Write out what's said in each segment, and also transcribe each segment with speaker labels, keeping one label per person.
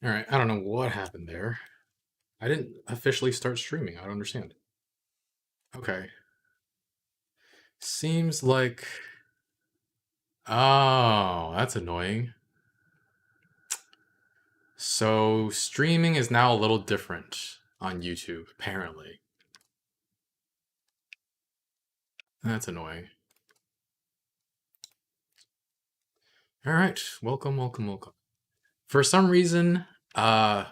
Speaker 1: Alright, I don't know what happened there. I didn't officially start streaming. I don't understand. Okay. Seems like... Oh, that's annoying. So, streaming is now a little different on YouTube, apparently. That's annoying. Alright, welcome. For some reason, they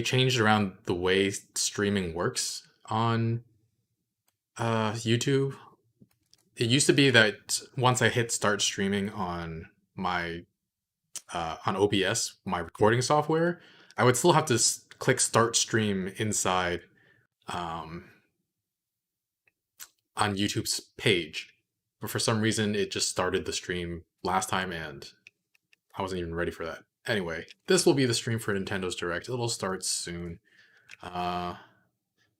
Speaker 1: changed around the way streaming works on YouTube. It used to be that once I hit start streaming on my on OBS, my recording software, I would still have to click start stream inside on YouTube's page. But for some reason, it just started the stream last time and I wasn't even ready for that. Anyway, this will be the stream for Nintendo's Direct. It'll start soon.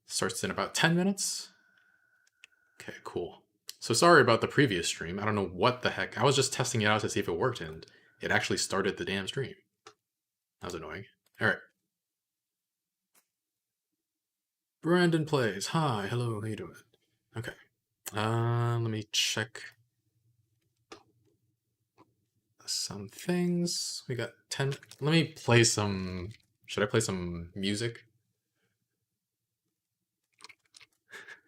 Speaker 1: Starts in about 10 minutes. Okay, cool. So sorry about the previous stream. I don't know what the heck. I was just testing it out to see if it worked, and it actually started the damn stream. That was annoying. Alright. Brandon plays. Hi, hello, how you doing? Okay. Let me check some things. We got 10. Let me play some... Should I play some music?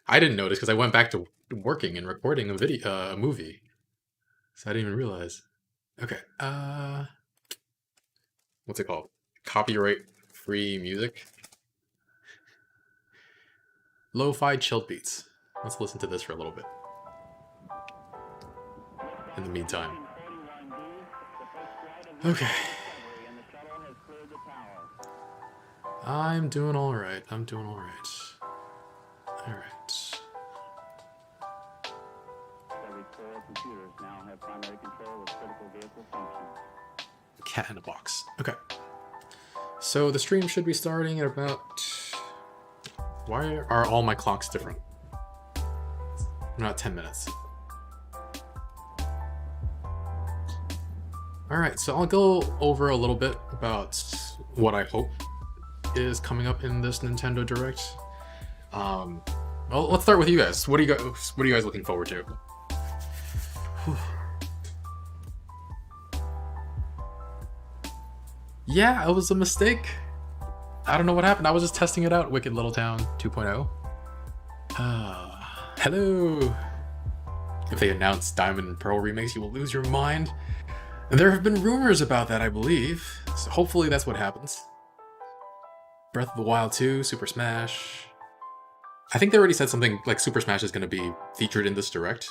Speaker 1: I didn't notice because I went back to working and recording a movie. So I didn't even realize. Okay. What's it called? Copyright free music? Lo-fi chilled beats. Let's listen to this for a little bit. In the meantime. Okay. I'm doing alright. Alright. Cat in a box. Okay. So the stream should be starting at about... Why are all my clocks different? Not 10 minutes. Alright, so I'll go over a little bit about what I hope is coming up in this Nintendo Direct. Well, let's start with you guys. What are you guys looking forward to? Whew. Yeah, it was a mistake. I don't know what happened. I was just testing it out. Wicked Little Town 2.0. Hello. If they announce Diamond and Pearl remakes, you will lose your mind. There have been rumors about that, I believe. So hopefully that's what happens. Breath of the Wild 2, Super Smash. I think they already said something like Super Smash is going to be featured in this Direct.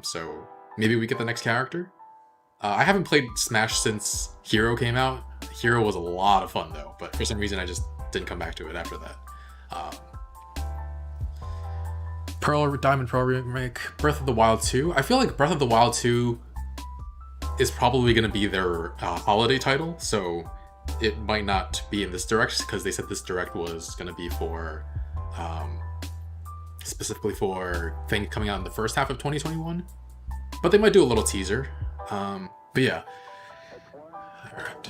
Speaker 1: So maybe we get the next character. I haven't played Smash since Hero came out. Hero was a lot of fun though, but for some reason I just didn't come back to it after that. Diamond Pearl remake, Breath of the Wild 2. I feel like Breath of the Wild 2 is probably going to be their holiday title, so it might not be in this Direct because they said this Direct was going to be for specifically for things coming out in the first half of 2021. But they might do a little teaser. But yeah. Alright.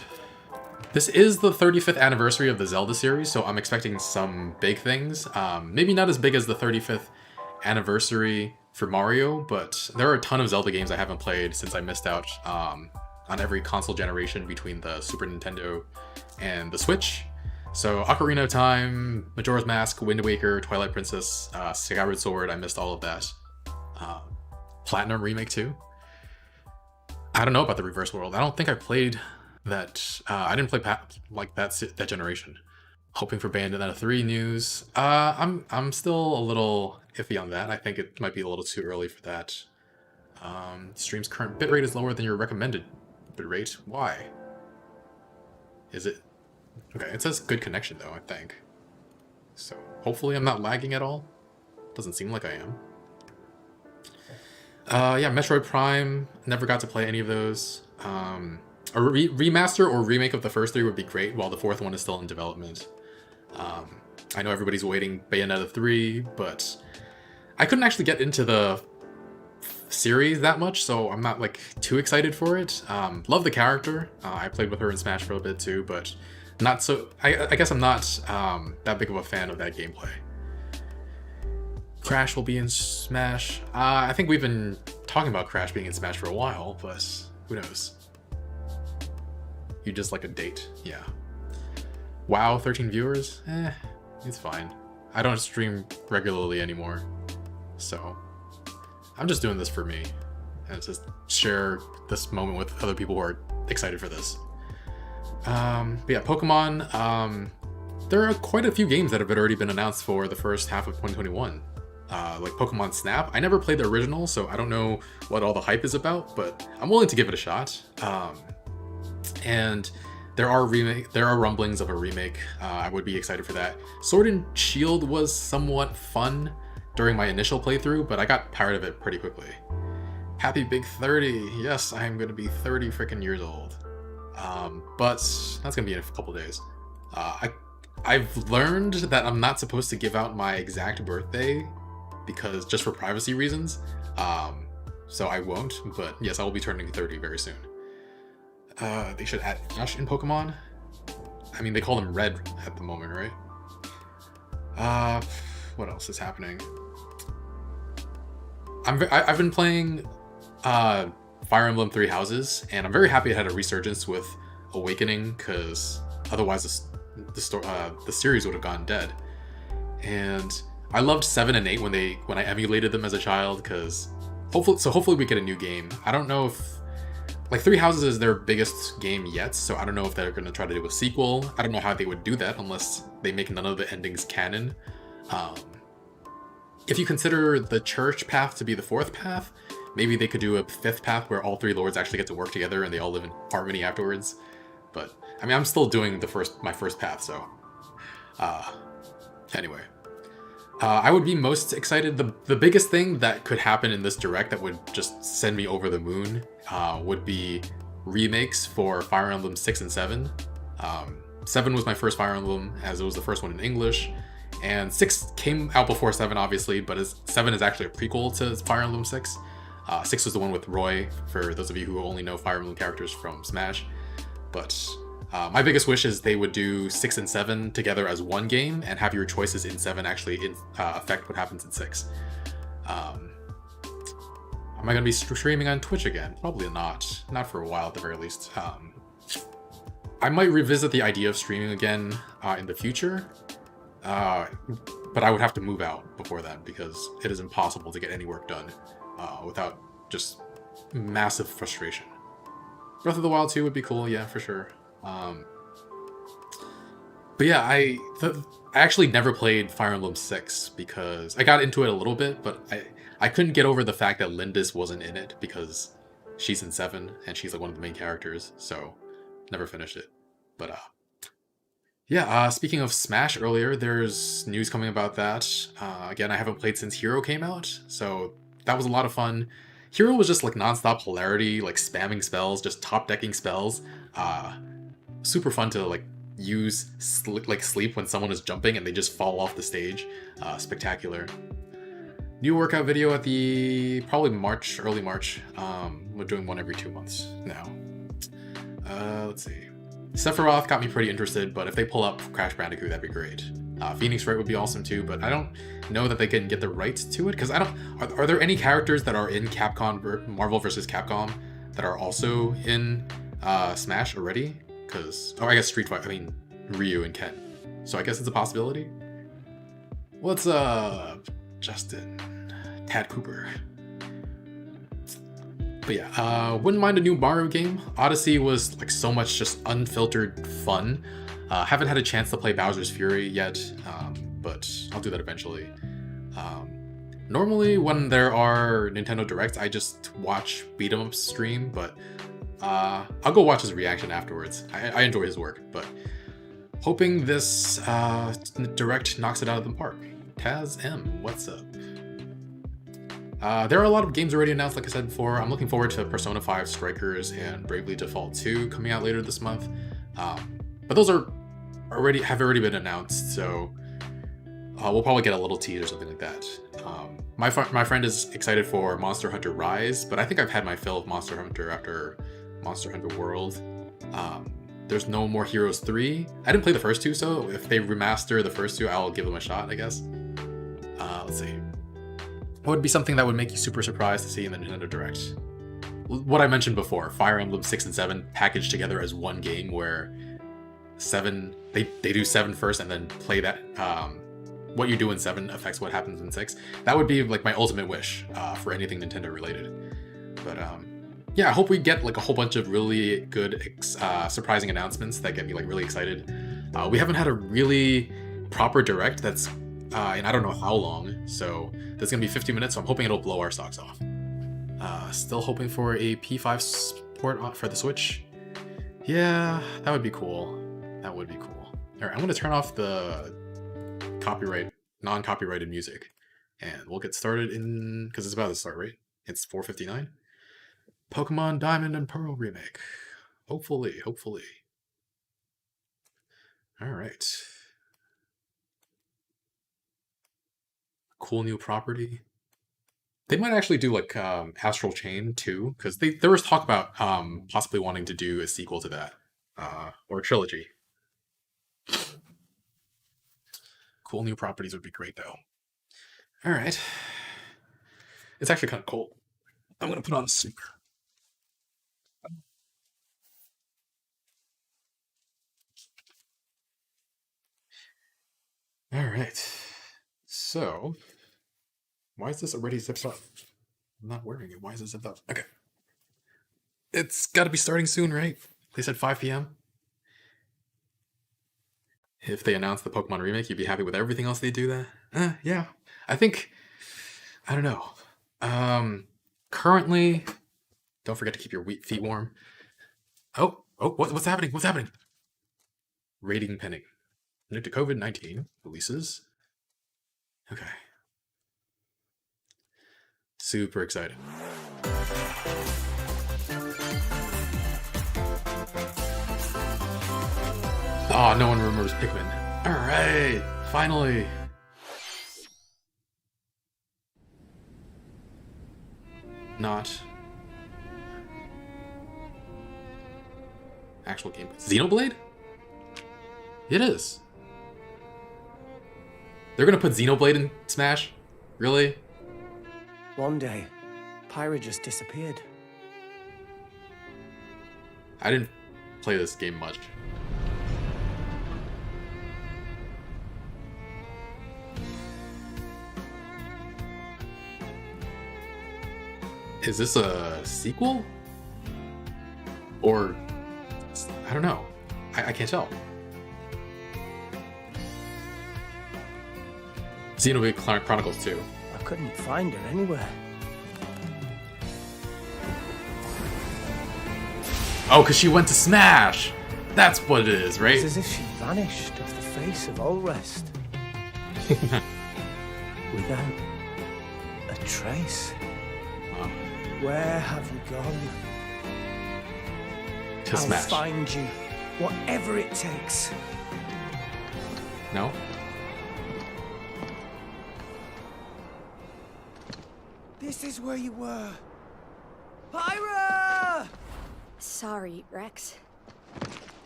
Speaker 1: This is the 35th anniversary of the Zelda series, so I'm expecting some big things. Maybe not as big as the 35th anniversary for Mario, but there are a ton of Zelda games I haven't played since I missed out on every console generation between the Super Nintendo and the Switch. So Ocarina of Time, Majora's Mask, Wind Waker, Twilight Princess, Skyward Sword, I missed all of that. Platinum Remake too. I don't know about the Reverse World. I don't think I played that. I didn't play like that generation. Hoping for Bayonetta 3 news. I'm still a little iffy on that. I think it might be a little too early for that. Stream's current bitrate is lower than your recommended bitrate. Why? Is it? Okay, it says good connection though, I think. So hopefully I'm not lagging at all. Doesn't seem like I am. Yeah, Metroid Prime, never got to play any of those. A remaster or remake of the first three would be great, while the fourth one is still in development. I know everybody's waiting Bayonetta 3, but I couldn't actually get into the series that much, so I'm not like too excited for it. Love the character. I played with her in Smash for a bit too, but not so. I guess I'm not that big of a fan of that gameplay. Crash will be in Smash. I think we've been talking about Crash being in Smash for a while, but who knows? You just like a date, yeah. Wow, 13 viewers? It's fine. I don't stream regularly anymore, so I'm just doing this for me and just share this moment with other people who are excited for this. But yeah, Pokemon, there are quite a few games that have already been announced for the first half of 2021. Like Pokemon Snap. I never played the original, so I don't know what all the hype is about, but I'm willing to give it a shot. And there are rumblings of a remake. I would be excited for that. Sword and Shield was somewhat fun during my initial playthrough, but I got tired of it pretty quickly. Happy big 30. Yes, I am going to be 30 freaking years old. But that's going to be in a couple days. I've learned that I'm not supposed to give out my exact birthday because just for privacy reasons. So I won't, but yes, I will be turning 30 very soon. They should add Ash in Pokemon. I mean, they call him Red at the moment, right? What else is happening? I've been playing Fire Emblem Three Houses, and I'm very happy it had a resurgence with Awakening, because otherwise the series would have gone dead. And I loved 7 and 8 when I emulated them as a child, because hopefully we get a new game. I don't know if like Three Houses is their biggest game yet, so I don't know if they're going to try to do a sequel. I don't know how they would do that unless they make none of the endings canon. If you consider the church path to be the 4th path, maybe they could do a 5th path where all 3 lords actually get to work together and they all live in harmony afterwards. But I mean, I'm still doing my first path, so anyway. I would be most excited. The biggest thing that could happen in this direct that would just send me over the moon would be remakes for Fire Emblem 6 and 7. 7 was my first Fire Emblem, as it was the first one in English, and 6 came out before 7, obviously, but 7 is actually a prequel to Fire Emblem 6. 6 was the one with Roy, for those of you who only know Fire Emblem characters from Smash. But my biggest wish is they would do 6 and 7 together as one game and have your choices in 7 actually affect what happens in 6. Am I going to be streaming on Twitch again? Probably not. Not for a while at the very least. I might revisit the idea of streaming again in the future, but I would have to move out before then because it is impossible to get any work done without just massive frustration. Breath of the Wild 2 would be cool, yeah, for sure. But yeah, I actually never played Fire Emblem 6 because I got into it a little bit, but I couldn't get over the fact that Lindis wasn't in it because she's in 7 and she's like one of the main characters, so never finished it. But yeah, speaking of Smash earlier, there's news coming about that. Again, I haven't played since Hero came out, so that was a lot of fun. Hero was just like non-stop hilarity, like spamming spells, just top-decking spells. Super fun to like use sleep when someone is jumping and they just fall off the stage. Spectacular. New workout video at the probably early March. We're doing one every 2 months now. Let's see. Sephiroth got me pretty interested, but if they pull up Crash Bandicoot, that'd be great. Phoenix Wright would be awesome too, but I don't know that they can get the rights to it because I don't. Are there any characters that are in Marvel vs. Capcom that are also in Smash already? Because I guess Street Fighter. I mean Ryu and Ken. So I guess it's a possibility. What's up, Justin? Tad Cooper. But yeah, wouldn't mind a new Mario game. Odyssey was like so much just unfiltered fun. Haven't had a chance to play Bowser's Fury yet, but I'll do that eventually. Normally when there are Nintendo Directs, I just watch Beat 'em Up's stream, but I'll go watch his reaction afterwards. I enjoy his work, but hoping this Direct knocks it out of the park. Taz M, what's up? There are a lot of games already announced, like I said before. I'm looking forward to Persona 5 Strikers and Bravely Default 2 coming out later this month. But those have already been announced, so we'll probably get a little tease or something like that. My friend is excited for Monster Hunter Rise, but I think I've had my fill of Monster Hunter after Monster Hunter World. There's no more Heroes 3. I didn't play the first two, so if they remaster the first two, I'll give them a shot, I guess. Let's see. What would be something that would make you super surprised to see in the Nintendo Direct? What I mentioned before, Fire Emblem 6 and 7 packaged together as one game where 7, they do 7 first and then play that, what you do in 7 affects what happens in 6. That would be like my ultimate wish for anything Nintendo related. But yeah, I hope we get like a whole bunch of really good, surprising announcements that get me like really excited. We haven't had a really proper Direct that's in I don't know how long, so that's gonna be 50 minutes, so I'm hoping it'll blow our socks off. Still hoping for a P5 support for the Switch. Yeah, that would be cool. That would be cool. Alright, I'm gonna turn off the non-copyrighted music, and we'll get started in, because it's about to start, right? It's 4:59. Pokemon Diamond and Pearl remake. Hopefully. Alright. Cool new property. They might actually do like Astral Chain too, because there was talk about possibly wanting to do a sequel to that, or a trilogy. Cool new properties would be great though. All right, it's actually kind of cold. I'm gonna put on a suit. All right, so. Why is this already zipped up? I'm not wearing it. Why is it zipped up? Okay. It's got to be starting soon, right? They said 5 p.m. If they announce the Pokemon remake, you'd be happy with everything else they do that? Yeah. I think... I don't know. Currently... Don't forget to keep your feet warm. Oh, what's happening? What's happening? Rating pending. Due to COVID-19 releases. Okay. Super excited. Oh, no one remembers Pikmin. Alright, finally. Not. Actual game. Xenoblade? It is. They're gonna put Xenoblade in Smash? Really?
Speaker 2: One day, Pyra just disappeared.
Speaker 1: I didn't play this game much. Is this a sequel? Or... I don't know. I can't tell. Xenoblade Chronicles 2.
Speaker 2: I couldn't find her anywhere.
Speaker 1: Oh, because she went to Smash! That's what it is, right?
Speaker 2: It's as if she vanished off the face of all rest. Without a trace.
Speaker 1: Wow.
Speaker 2: Where have you gone?
Speaker 1: To Smash.
Speaker 2: I'll find you, whatever it takes.
Speaker 1: No?
Speaker 2: This is where you were. Pyra!
Speaker 3: Sorry, Rex.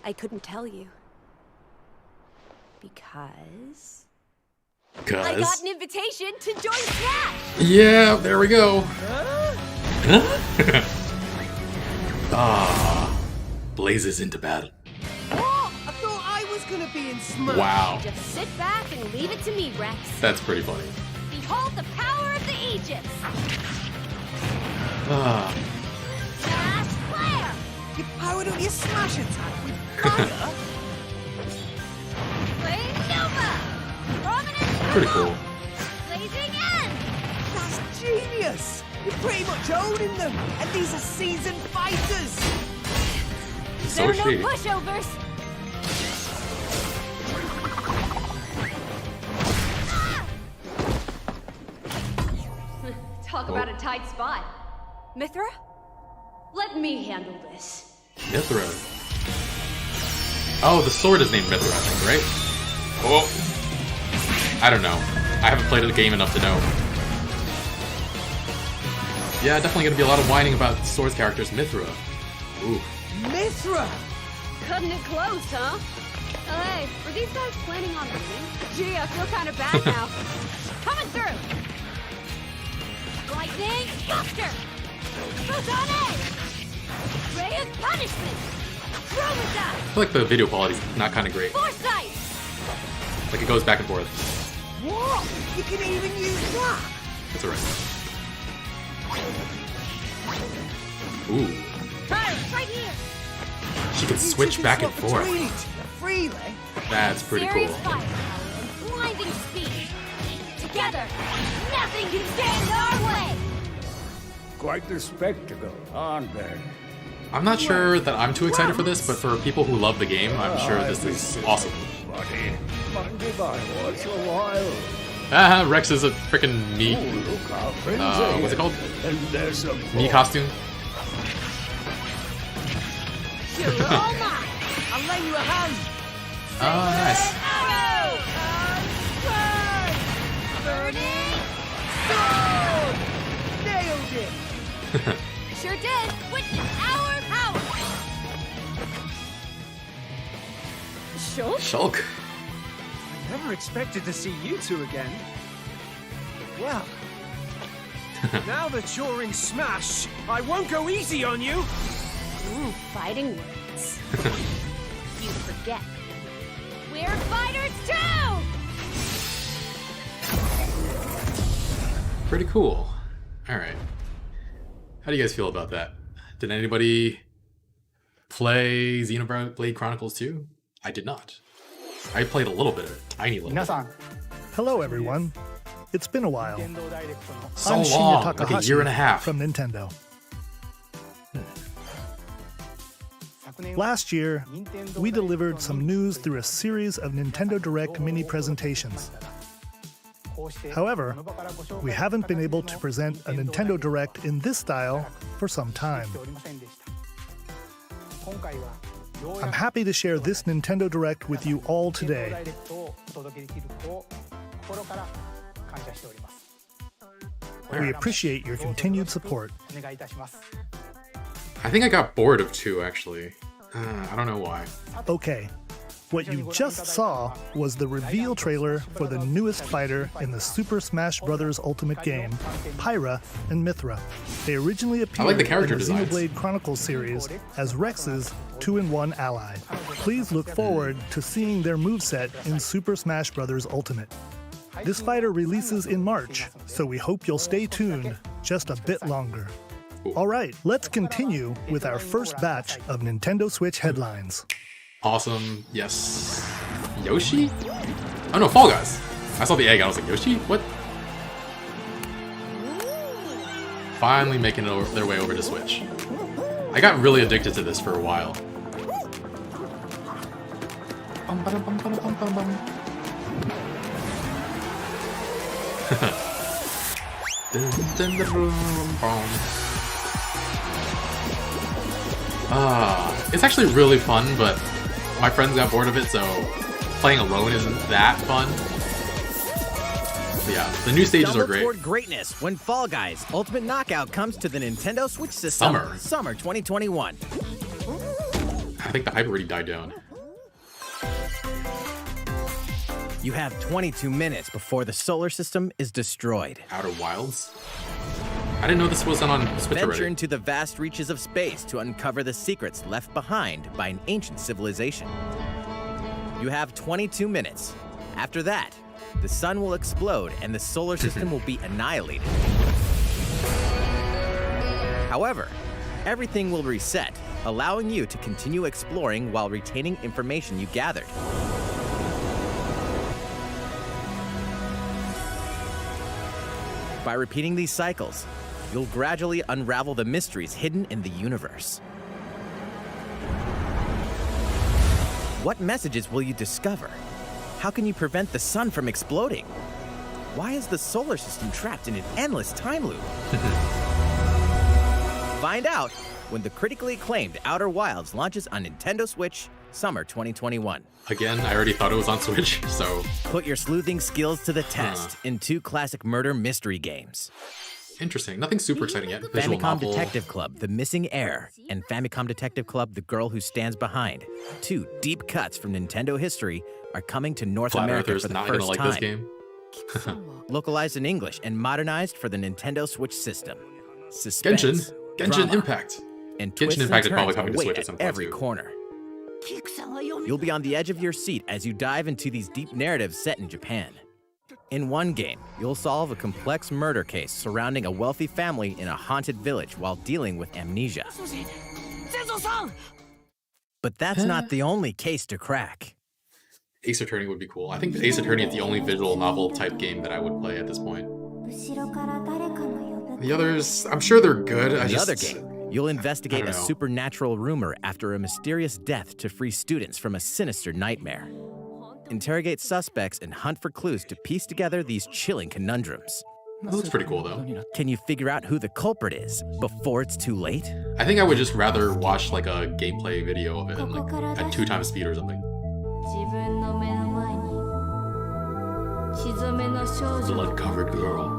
Speaker 3: I couldn't tell you. Because... I got an invitation to join Smash!
Speaker 1: Yeah, there we go.
Speaker 2: Huh?
Speaker 1: Ah, blazes into battle.
Speaker 2: What? I thought I was gonna be in Smash.
Speaker 1: Wow.
Speaker 3: Just sit back and leave it to me, Rex.
Speaker 1: That's pretty funny.
Speaker 3: Behold the power of the Aegis!
Speaker 1: Ah.
Speaker 3: Smash Flare!
Speaker 2: You powered up your Smash attack with fire?
Speaker 3: Flame Nova! Prominent
Speaker 1: Pretty cool.
Speaker 3: Blazing End!
Speaker 2: That's genius! You're pretty much owning them, and these are seasoned fighters!
Speaker 1: So
Speaker 3: There are
Speaker 1: shady.
Speaker 3: no pushovers!
Speaker 4: Talk about a tight spot.
Speaker 3: Mithra?
Speaker 4: Let me handle this.
Speaker 1: Mithra. Oh, the sword is named Mithra, I think, right? Oh. I don't know. I haven't played the game enough to know. Yeah, definitely gonna be a lot of whining about Swords characters. Mythra. Ooh.
Speaker 2: Mythra!
Speaker 3: Cutting it close, huh? Hey, were these guys planning on leaving? Gee, I feel kind of bad now. Coming through! Lightning Buster! Photonic! Ray of Punishment! Chromata!
Speaker 1: I feel like the video quality's not kind of great.
Speaker 3: Foresight!
Speaker 1: Like it goes back and forth.
Speaker 2: What? You can even use that?
Speaker 1: That's alright. Ooh.
Speaker 3: Pirates, right here!
Speaker 1: She can switch back and forth.
Speaker 2: Between each other freely.
Speaker 1: That's pretty cool.
Speaker 3: Serious firepower and blinding speed. Together, nothing can stand in our way!
Speaker 5: Quite the spectacle, aren't they?
Speaker 1: I'm not sure that I'm too excited for this, but for people who love the game, I'm sure this is awesome.
Speaker 5: Buddy, mind if I watch a while?
Speaker 1: Ah, Rex is a freaking Mii.
Speaker 5: Oh, look how friends
Speaker 1: What's it called?
Speaker 5: And there's a
Speaker 1: Mii costume.
Speaker 2: You're all mine. I'll lay you a hand.
Speaker 1: Oh, nice.
Speaker 2: Arrow! And
Speaker 3: Burning!
Speaker 2: sword! Nailed it!
Speaker 3: Sure did! Witness our power! Shulk?
Speaker 1: Shulk.
Speaker 2: Never expected to see you two again. Well, now that you're in Smash, I won't go easy on you.
Speaker 3: Ooh, fighting words. You forget. We're fighters too!
Speaker 1: Pretty cool. Alright. How do you guys feel about that? Did anybody play Xenoblade Chronicles 2? I did not. I played a little bit of it, tiny little bit.
Speaker 6: Hello, everyone. It's been a while.
Speaker 1: So
Speaker 6: I'm Shinya
Speaker 1: long, like a
Speaker 6: Takahashi
Speaker 1: year and a half.
Speaker 6: from Nintendo. Last year, we delivered some news through a series of Nintendo Direct mini presentations. However, we haven't been able to present a Nintendo Direct in this style for some time. I'm happy to share this Nintendo Direct with you all today. We appreciate your continued support.
Speaker 1: I think I got bored of 2, actually. I don't know why.
Speaker 6: Okay, what you just saw was the reveal trailer for the newest fighter in the Super Smash Bros. Ultimate game, Pyra and Mythra. They originally appeared
Speaker 1: like the character
Speaker 6: in the
Speaker 1: designs.
Speaker 6: Xenoblade Chronicles series as Rex's 2-in-1 ally. Please look forward to seeing their moveset in Super Smash Bros. Ultimate. This fighter releases in March, so we hope you'll stay tuned just a bit longer. Alright, let's continue with our first batch of Nintendo Switch headlines.
Speaker 1: Awesome, yes. Yoshi? Oh no, Fall Guys. I saw the egg, I was like, Yoshi? What? Finally making their way over to Switch. I got really addicted to this for a while. It's actually really fun, but my friends got bored of it, so playing alone isn't that fun. But yeah, the new stages are great.
Speaker 7: Toward greatness when Fall Guys Ultimate Knockout comes to the Nintendo Switch system. Summer 2021.
Speaker 1: I think the hype already died down.
Speaker 7: You have 22 minutes before the solar system is destroyed.
Speaker 1: Outer Wilds? I didn't know this wasn't on Switch
Speaker 7: Venture
Speaker 1: already.
Speaker 7: into the vast reaches of space to uncover the secrets left behind by an ancient civilization. You have 22 minutes. After that, the sun will explode and the solar system will be annihilated. However, everything will reset, allowing you to continue exploring while retaining information you gathered. By repeating these cycles, you'll gradually unravel the mysteries hidden in the universe. What messages will you discover? How can you prevent the sun from exploding? Why is the solar system trapped in an endless time loop? Find out when the critically acclaimed Outer Wilds launches on Nintendo Switch summer 2021.
Speaker 1: Again, I already thought it was on Switch, so
Speaker 7: Put your sleuthing skills to the test in 2 classic murder mystery games.
Speaker 1: interesting. Nothing super exciting yet. Visual
Speaker 7: Famicom
Speaker 1: novel.
Speaker 7: Detective Club, The Missing Heir, and Famicom Detective Club, The Girl Who Stands Behind. 2 deep cuts from Nintendo history are coming to North
Speaker 1: Flat
Speaker 7: America
Speaker 1: Earthers
Speaker 7: for the
Speaker 1: not gonna
Speaker 7: first
Speaker 1: like
Speaker 7: time.
Speaker 1: this game.
Speaker 7: Localized in English and modernized for the Nintendo Switch system. Suspense,
Speaker 1: Genshin
Speaker 7: drama,
Speaker 1: Impact.
Speaker 7: and
Speaker 1: Genshin
Speaker 7: twists and
Speaker 1: Impact is probably
Speaker 7: turns
Speaker 1: coming to
Speaker 7: await
Speaker 1: Switch at
Speaker 7: at
Speaker 1: some point,
Speaker 7: every
Speaker 1: too.
Speaker 7: corner. You'll be on the edge of your seat as you dive into these deep narratives set in Japan. In one game, you'll solve a complex murder case surrounding a wealthy family in a haunted village while dealing with amnesia. But that's not the only case to crack.
Speaker 1: Ace Attorney would be cool. I think Ace Attorney is the only visual novel type game that I would play at this point. The others, I'm sure they're good.
Speaker 7: In the other game, you'll investigate
Speaker 1: I
Speaker 7: a
Speaker 1: don't know.
Speaker 7: supernatural rumor after a mysterious death to free students from a sinister nightmare. Interrogate suspects and hunt for clues to piece together these chilling conundrums.
Speaker 1: That looks pretty cool, though.
Speaker 7: Can you figure out who the culprit is before it's too late?
Speaker 1: I think I would just rather watch like a gameplay video of it and, like at 2 times speed or something. Blood-covered girl.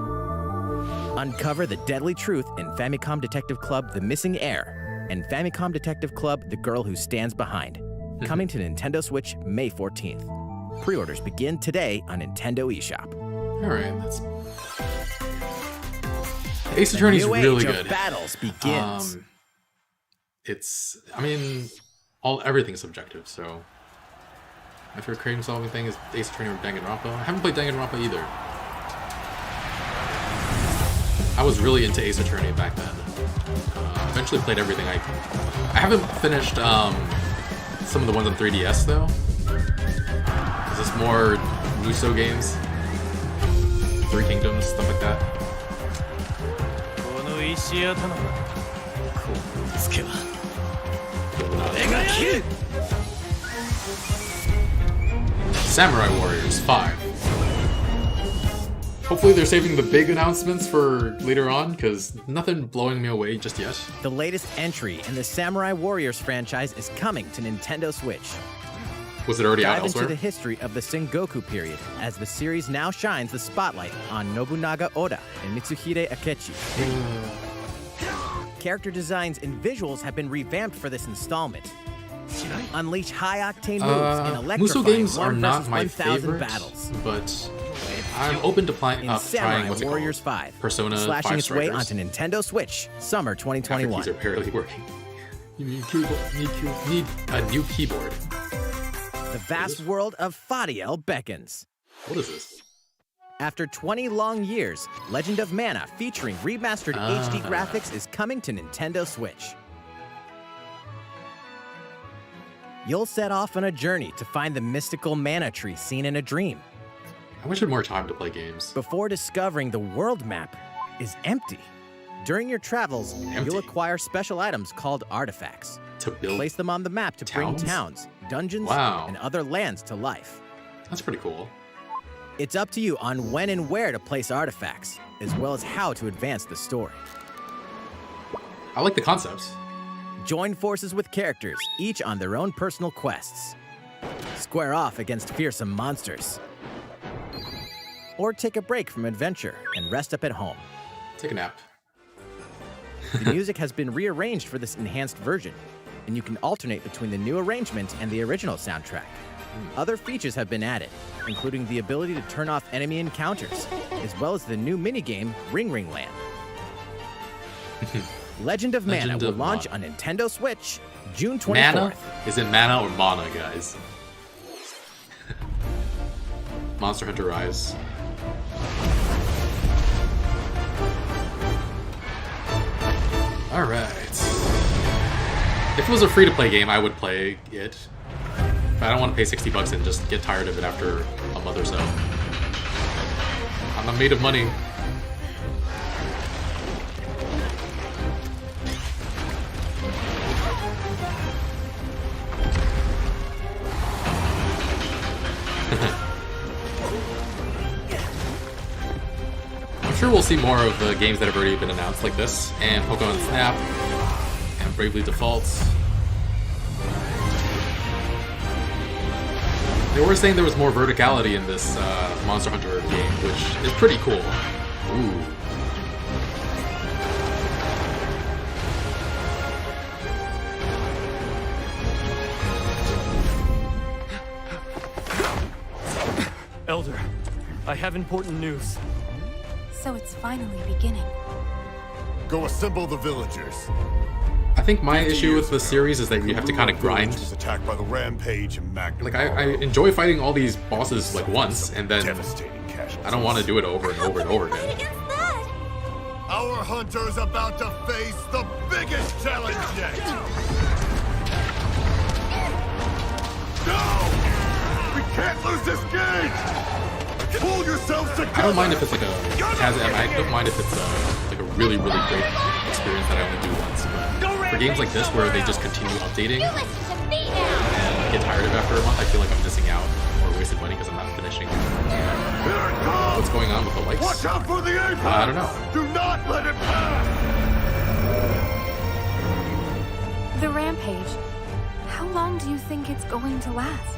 Speaker 7: Uncover the deadly truth in Famicom Detective Club The Missing Heir and Famicom Detective Club The Girl Who Stands Behind. Coming to Nintendo Switch May 14th. Pre-orders begin today on Nintendo eShop.
Speaker 1: Alright, that's... Ace Attorney's
Speaker 7: New
Speaker 1: really
Speaker 7: age of
Speaker 1: good.
Speaker 7: battles begins.
Speaker 1: It's... I mean, everything's subjective, so... My favorite creative solving thing is Ace Attorney or Danganronpa. I haven't played Danganronpa either. I was really into Ace Attorney back then. Eventually played everything. I haven't finished some of the ones on 3DS though. Is this more Musou games? 3 Kingdoms, stuff like that. Samurai Warriors 5. Hopefully they're saving the big announcements for later on, because nothing blowing me away just yet.
Speaker 7: The latest entry in the Samurai Warriors franchise is coming to Nintendo Switch.
Speaker 1: Was it already out
Speaker 7: Dive into
Speaker 1: elsewhere?
Speaker 7: the history of the Sengoku period, as the series now shines the spotlight on Nobunaga Oda and Mitsuhide Akechi. Character designs and visuals have been revamped for this installment. Unleash high-octane moves and
Speaker 1: Musou
Speaker 7: electrifying
Speaker 1: games are
Speaker 7: 1
Speaker 1: not
Speaker 7: versus
Speaker 1: my
Speaker 7: 1,000
Speaker 1: favorite,
Speaker 7: battles.
Speaker 1: but I'm open to
Speaker 7: In
Speaker 1: trying
Speaker 7: Samurai
Speaker 1: what's it
Speaker 7: Warriors
Speaker 1: called?
Speaker 7: 5,
Speaker 1: Persona
Speaker 7: slashing
Speaker 1: 5
Speaker 7: its way
Speaker 1: Strikers.
Speaker 7: onto Nintendo Switch, summer
Speaker 1: After
Speaker 7: 2021.
Speaker 1: keys are barely working. You need a new keyboard.
Speaker 7: The vast world of Fadiel beckons.
Speaker 1: What is this?
Speaker 7: After 20 long years, Legend of Mana featuring remastered HD graphics is coming to Nintendo Switch. You'll set off on a journey to find the mystical mana tree seen in a dream.
Speaker 1: I wish I had more time to play games.
Speaker 7: Before discovering the world map is empty. During your travels,
Speaker 1: Empty?
Speaker 7: you'll acquire special items called artifacts.
Speaker 1: To build.
Speaker 7: Place them on the map to bring
Speaker 1: Towns?
Speaker 7: towns, dungeons,
Speaker 1: Wow.
Speaker 7: and other lands to life.
Speaker 1: That's pretty cool.
Speaker 7: It's up to you on when and where to place artifacts, as well as how to advance the story.
Speaker 1: I like the concepts.
Speaker 7: Join forces with characters, each on their own personal quests. Square off against fearsome monsters. Or take a break from adventure and rest up at home.
Speaker 1: Take a nap.
Speaker 7: The music has been rearranged for this enhanced version, and you can alternate between the new arrangement and the original soundtrack. Other features have been added, including the ability to turn off enemy encounters, as well as the new minigame Ring Ring Land. Legend of Mana
Speaker 1: Legend
Speaker 7: will
Speaker 1: of
Speaker 7: launch
Speaker 1: Mana.
Speaker 7: on Nintendo Switch June 24th.
Speaker 1: Mana? Is it mana or mana, guys? Monster Hunter Rise. Alright. If it was a free-to-play game, I would play it. But I don't want to pay 60 bucks and just get tired of it after a month or so. I'm not made of money. I'm sure we'll see more of the games that have already been announced like this, and Pokemon Snap, and Bravely Defaults. They were saying there was more verticality in this Monster Hunter game, which is pretty cool. Ooh.
Speaker 8: Elder, I have important news.
Speaker 9: So it's finally beginning.
Speaker 10: Go assemble the villagers.
Speaker 1: I think my issue with the series is that you have to kind of grind.
Speaker 10: Attacked by the rampage and Magnum.
Speaker 1: Like I enjoy fighting all these bosses like once, and then I don't want to do it over and over and over again.
Speaker 10: Our hunter's about to face the biggest challenge yet. No! We can't lose this game! Pull yourselves together!
Speaker 1: I don't mind if it's like I don't mind if it's like a really, really great experience that I only do once. But for games like this where they just continue updating and get tired of it after a month, I feel like I'm missing out or wasted money because I'm not finishing. What's going on with the lights?
Speaker 10: Watch out for the apron!
Speaker 1: I don't know.
Speaker 10: Do not let it pass!
Speaker 9: The rampage. How long do you think it's going to last?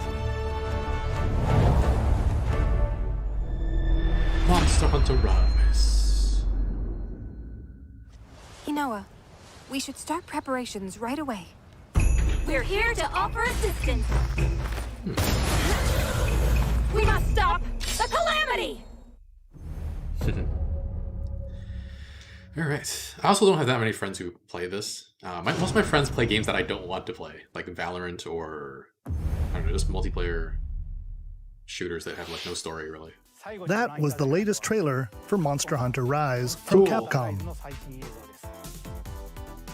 Speaker 1: Monster Hunter Rise.
Speaker 9: Inoa, we should start preparations right away.
Speaker 3: We're here to offer assistance. We must stop the calamity!
Speaker 1: Alright. I also don't have that many friends who play this. Most of my friends play games that I don't want to play, like Valorant or, I don't know, just multiplayer shooters that have like no story really.
Speaker 6: That was the latest trailer for Monster Hunter Rise from Capcom.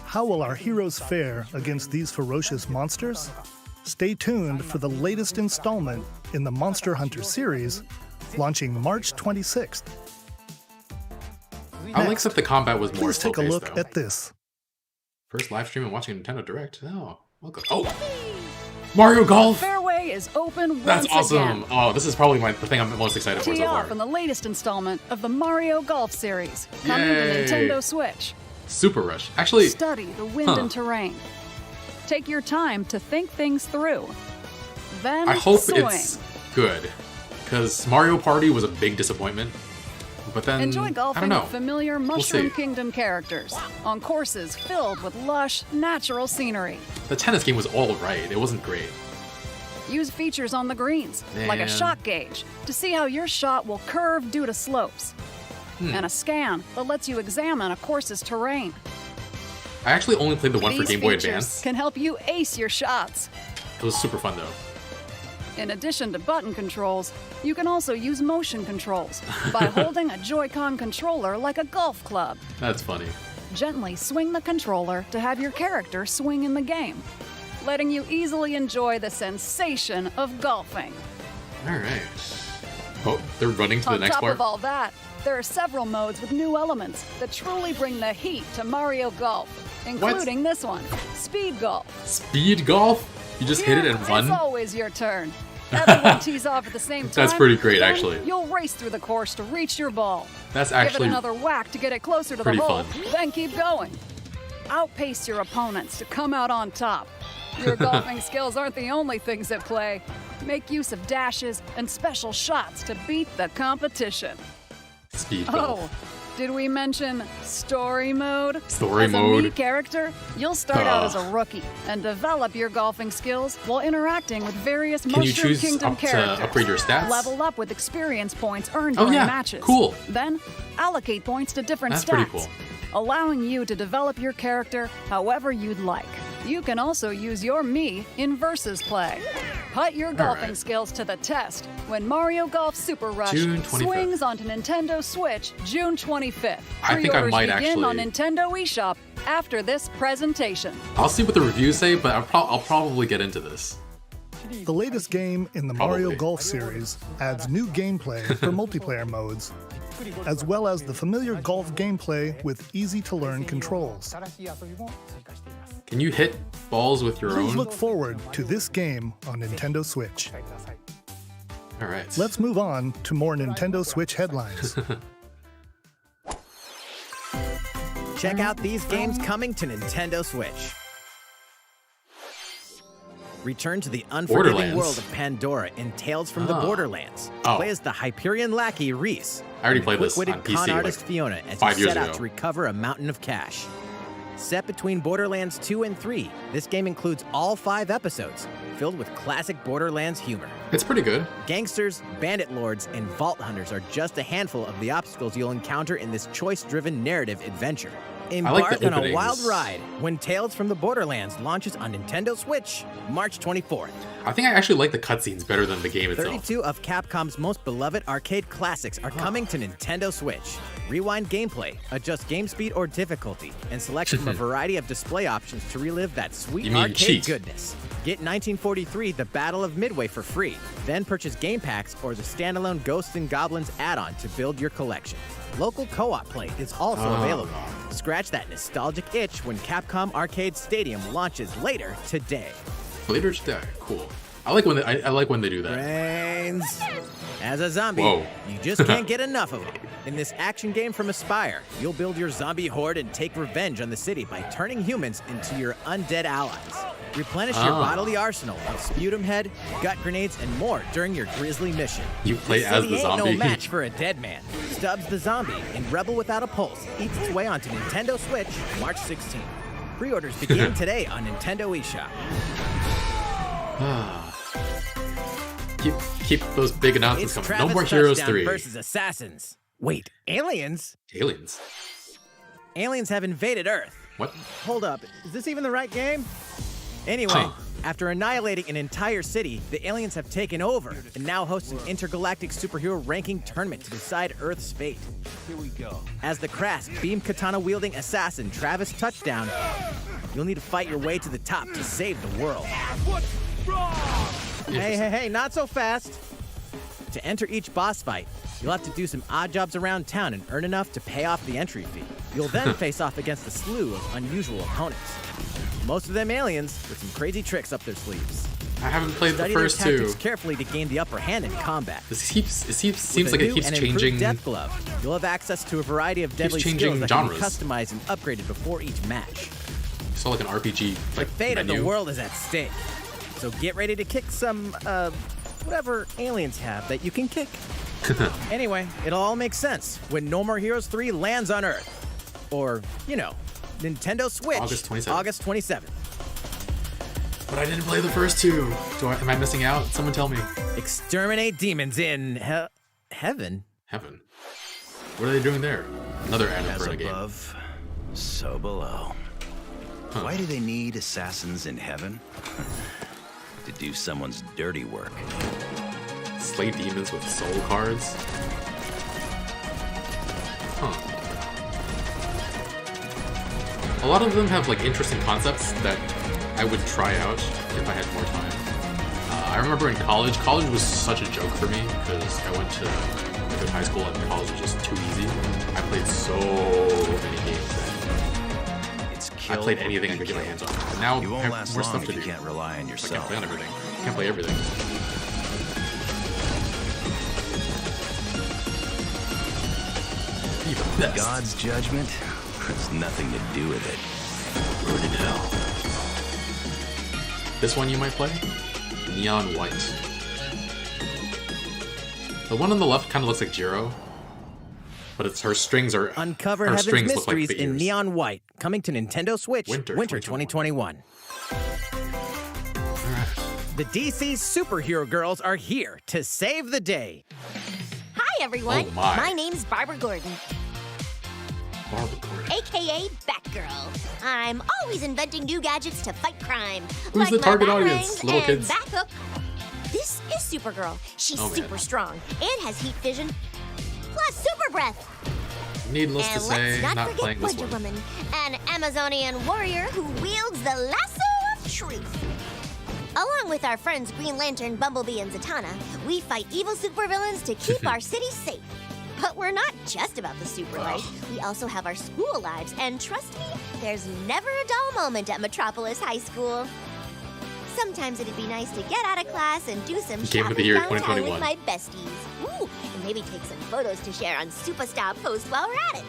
Speaker 6: How will our heroes fare against these ferocious monsters? Stay tuned for the latest installment in the Monster Hunter series, launching March 26th.
Speaker 1: I like that the combat was more
Speaker 6: Please take a
Speaker 1: slow-paced,
Speaker 6: look
Speaker 1: though.
Speaker 6: at this.
Speaker 1: First live stream and watching Nintendo Direct. Oh, welcome. Oh! Mario Golf!
Speaker 11: Fairway is open
Speaker 1: That's
Speaker 11: once
Speaker 1: awesome!
Speaker 11: again.
Speaker 1: Oh, this is probably the thing I'm most excited for
Speaker 11: Tee
Speaker 1: so far.
Speaker 11: off on the latest installment of the Mario Golf series, coming to
Speaker 1: Yay.
Speaker 11: Nintendo Switch.
Speaker 1: Super Rush. Actually,
Speaker 11: Study the wind and terrain. Take your time to think things through. Then
Speaker 1: I hope
Speaker 11: swing.
Speaker 1: it's good. Because Mario Party was a big disappointment. But then,
Speaker 11: Enjoy
Speaker 1: I don't
Speaker 11: golfing
Speaker 1: know.
Speaker 11: with familiar
Speaker 1: We'll
Speaker 11: Mushroom
Speaker 1: see.
Speaker 11: Kingdom characters on courses filled with lush, natural scenery.
Speaker 1: The tennis game was all right. It wasn't great.
Speaker 11: Use features on the greens, like a
Speaker 1: Man.
Speaker 11: shot gauge, to see how your shot will curve due to slopes. And a scan that lets you examine a course's terrain.
Speaker 1: I actually only played the one for
Speaker 11: These
Speaker 1: Game Boy
Speaker 11: features
Speaker 1: Advance.
Speaker 11: can help you ace your shots.
Speaker 1: It was super fun though.
Speaker 11: In addition to button controls, you can also use motion controls by holding a Joy-Con controller like a golf club.
Speaker 1: That's funny.
Speaker 11: Gently swing the controller to have your character swing in the game, letting you easily enjoy the sensation of golfing.
Speaker 1: Alright. Oh, they're running to the
Speaker 11: On
Speaker 1: next
Speaker 11: top
Speaker 1: part?
Speaker 11: of all that, there are several modes with new elements that truly bring the heat to Mario Golf, including this one, Speed Golf.
Speaker 1: Speed Golf? You just hit it and run?
Speaker 11: It's always your turn. Everyone tees off at the same time.
Speaker 1: That's pretty great,
Speaker 11: then
Speaker 1: actually.
Speaker 11: You'll race through the course to reach your ball.
Speaker 1: That's
Speaker 11: Give
Speaker 1: actually
Speaker 11: it another whack to get it closer to the
Speaker 1: pretty
Speaker 11: hole,
Speaker 1: fun.
Speaker 11: then keep going. Outpace your opponents to come out on top. Your golfing skills aren't the only things at play. Make use of dashes and special shots to beat the competition.
Speaker 1: Speed Golf.
Speaker 11: Oh, did we mention story mode?
Speaker 1: Story
Speaker 11: as
Speaker 1: mode.
Speaker 11: a Mii character, you'll start out as a rookie and develop your golfing skills while interacting with various
Speaker 1: Can you
Speaker 11: Mushroom
Speaker 1: choose
Speaker 11: Kingdom
Speaker 1: up to
Speaker 11: characters.
Speaker 1: upgrade your stats?
Speaker 11: Level up with experience points earned
Speaker 1: Oh,
Speaker 11: during
Speaker 1: yeah.
Speaker 11: matches.
Speaker 1: Cool.
Speaker 11: Then allocate points to different
Speaker 1: That's
Speaker 11: stats,
Speaker 1: pretty cool.
Speaker 11: allowing you to develop your character however you'd like. You can also use your Mii in versus play. Put your golfing
Speaker 1: right.
Speaker 11: skills to the test when Mario Golf Super Rush
Speaker 1: June 25th.
Speaker 11: swings onto Nintendo Switch June 25th.
Speaker 1: I think I
Speaker 11: Pre-orders
Speaker 1: might
Speaker 11: begin on
Speaker 1: actually-
Speaker 11: Nintendo eShop after this presentation.
Speaker 1: I'll see what the reviews say, but I'll probably get into this.
Speaker 6: The latest game in the
Speaker 1: Probably.
Speaker 6: Mario Golf series adds new gameplay for multiplayer modes, as well as the familiar golf gameplay with easy-to-learn controls.
Speaker 1: Can you hit balls with your
Speaker 6: Please
Speaker 1: own?
Speaker 6: look forward to this game on Nintendo Switch.
Speaker 1: Alright.
Speaker 6: Let's move on to more Nintendo Switch headlines.
Speaker 7: Check out these games coming to Nintendo Switch. Return to the unforgiving
Speaker 1: Borderlands?
Speaker 7: world of Pandora in Tales from the Borderlands.
Speaker 1: Oh.
Speaker 7: Play as the Hyperion lackey Reese.
Speaker 1: I already
Speaker 7: and
Speaker 1: played this
Speaker 7: quick-witted
Speaker 1: on PC
Speaker 7: con
Speaker 1: like
Speaker 7: artist Fiona as
Speaker 1: 5
Speaker 7: you
Speaker 1: years
Speaker 7: set out
Speaker 1: ago.
Speaker 7: to recover a mountain of cash. Set between Borderlands 2 and 3, this game includes all 5 episodes, filled with classic Borderlands humor.
Speaker 1: It's pretty good.
Speaker 7: Gangsters, bandit lords, and vault hunters are just a handful of the obstacles you'll encounter in this choice-driven narrative adventure. Embark on a wild ride when Tales from the Borderlands launches on Nintendo Switch, March 24th.
Speaker 1: I think I actually like the cutscenes better than the game itself.
Speaker 7: 32 of Capcom's most beloved arcade classics are coming to Nintendo Switch. Rewind gameplay, adjust game speed or difficulty, and select from a variety of display options to relive that sweet arcade goodness. Get 1943 The Battle of Midway for free, then purchase game packs or the standalone Ghosts and Goblins add-on to build your collection. Local co-op play is also available. Scratch that nostalgic itch when Capcom Arcade Stadium launches later today.
Speaker 1: Later today, cool. I like when I like when they do that.
Speaker 7: Brains. As a zombie,
Speaker 1: Whoa.
Speaker 7: you just can't get enough of them. In this action game from Aspyr, you'll build your zombie horde and take revenge on the city by turning humans into your undead allies. Replenish your bodily arsenal of sputum head, gut grenades, and more during your grisly mission.
Speaker 1: You play as the
Speaker 7: Ain't
Speaker 1: zombie.
Speaker 7: no match for a dead man. Stubbs the Zombie in Rebel Without a Pulse eats its way onto Nintendo Switch March 16th. Pre-orders begin today on Nintendo eShop.
Speaker 1: Keep those big announcements
Speaker 7: It's
Speaker 1: coming.
Speaker 7: Travis
Speaker 1: No more Heroes
Speaker 7: Touchdown
Speaker 1: 3.
Speaker 7: versus Assassins. Wait, aliens?
Speaker 1: Aliens.
Speaker 7: Aliens have invaded Earth.
Speaker 1: What?
Speaker 7: Hold up, is this even the right game? Anyway, after annihilating an entire city, the aliens have taken over and now host an intergalactic superhero ranking tournament to decide Earth's fate.
Speaker 2: Here we go.
Speaker 7: As the crass, beam katana-wielding assassin Travis Touchdown, you'll need to fight your way to the top to save the world. Hey, not so fast. To enter each boss fight, you'll have to do some odd jobs around town and earn enough to pay off the entry fee. You'll then face off against a slew of unusual opponents. Most of them aliens with some crazy tricks up their sleeves.
Speaker 1: I haven't played
Speaker 7: Study
Speaker 1: the first
Speaker 7: their tactics
Speaker 1: two.
Speaker 7: carefully to gain the upper hand in combat.
Speaker 1: Seems like it keeps changing.
Speaker 7: Death Glove, you'll have access to a variety of deadly
Speaker 1: changing
Speaker 7: skills that
Speaker 1: genres.
Speaker 7: can be customized and upgraded before each match.
Speaker 1: So like an RPG like
Speaker 7: The fate
Speaker 1: menu.
Speaker 7: of the world is at stake. So get ready to kick some, whatever aliens have that you can kick. Anyway, it'll all make sense when No More Heroes 3 lands on Earth. Or, you know, Nintendo Switch,
Speaker 1: August 27th.
Speaker 7: August 27th.
Speaker 1: But I didn't play the first two. Am I missing out? Someone tell me.
Speaker 7: Exterminate demons in heaven.
Speaker 1: Heaven. What are they doing there? Another
Speaker 12: As
Speaker 1: Annapurna game.
Speaker 12: above, so below. Why do they need assassins in heaven? To do someone's dirty work.
Speaker 1: Slay demons with soul cards. A lot of them have like interesting concepts that I would try out if I had more time. I remember in college was such a joke for me because I went to a good high school and college was just too easy. I played so many games then. I played anything I could get my hands on. And now
Speaker 12: You
Speaker 1: I
Speaker 12: won't
Speaker 1: have
Speaker 12: last
Speaker 1: more
Speaker 12: long
Speaker 1: stuff
Speaker 12: if
Speaker 1: to
Speaker 12: you
Speaker 1: do.
Speaker 12: can't rely on
Speaker 1: I
Speaker 12: yourself.
Speaker 1: can't play on everything. Can't play everything. Be the best.
Speaker 12: God's judgment has nothing to do with it. Road to hell.
Speaker 1: This one you might play? Neon White. The one on the left kind of looks like Jiro, but it's her strings are
Speaker 7: Uncover
Speaker 1: her
Speaker 7: Heaven's
Speaker 1: strings look like
Speaker 7: mysteries in
Speaker 1: figures.
Speaker 7: Neon White, coming to Nintendo Switch
Speaker 1: Winter
Speaker 7: Winter 2021. The DC superhero girls are here to save the day.
Speaker 13: Hi, everyone.
Speaker 1: Oh, my.
Speaker 13: name's Barbara Gordon,
Speaker 1: Barbara Gordon.
Speaker 13: aka Batgirl. I'm always inventing new gadgets to fight crime.
Speaker 1: Who's the
Speaker 13: my
Speaker 1: target
Speaker 13: Batarang
Speaker 1: audience? Little
Speaker 13: and
Speaker 1: kids?
Speaker 13: Bathook. This is Supergirl. She's
Speaker 1: Oh, man.
Speaker 13: super strong and has heat vision, plus super breath.
Speaker 1: Needless
Speaker 13: And
Speaker 1: to say,
Speaker 13: let's
Speaker 1: not
Speaker 13: forget
Speaker 1: playing this
Speaker 13: Wonder
Speaker 1: one.
Speaker 13: Woman, an Amazonian warrior who wields the lasso of truth. Along with our friends Green Lantern, Bumblebee, and Zatanna, we fight evil supervillains to keep our city safe. But we're not just about the super life. We also have our school lives, and trust me, there's never a dull moment at Metropolis High School. Sometimes it'd be nice to get out of class and do some
Speaker 1: Game of the
Speaker 13: shopping
Speaker 1: year
Speaker 13: downtown
Speaker 1: 2021.
Speaker 13: with my besties. Ooh, and maybe take some photos to share on Superstar Post while we're at it.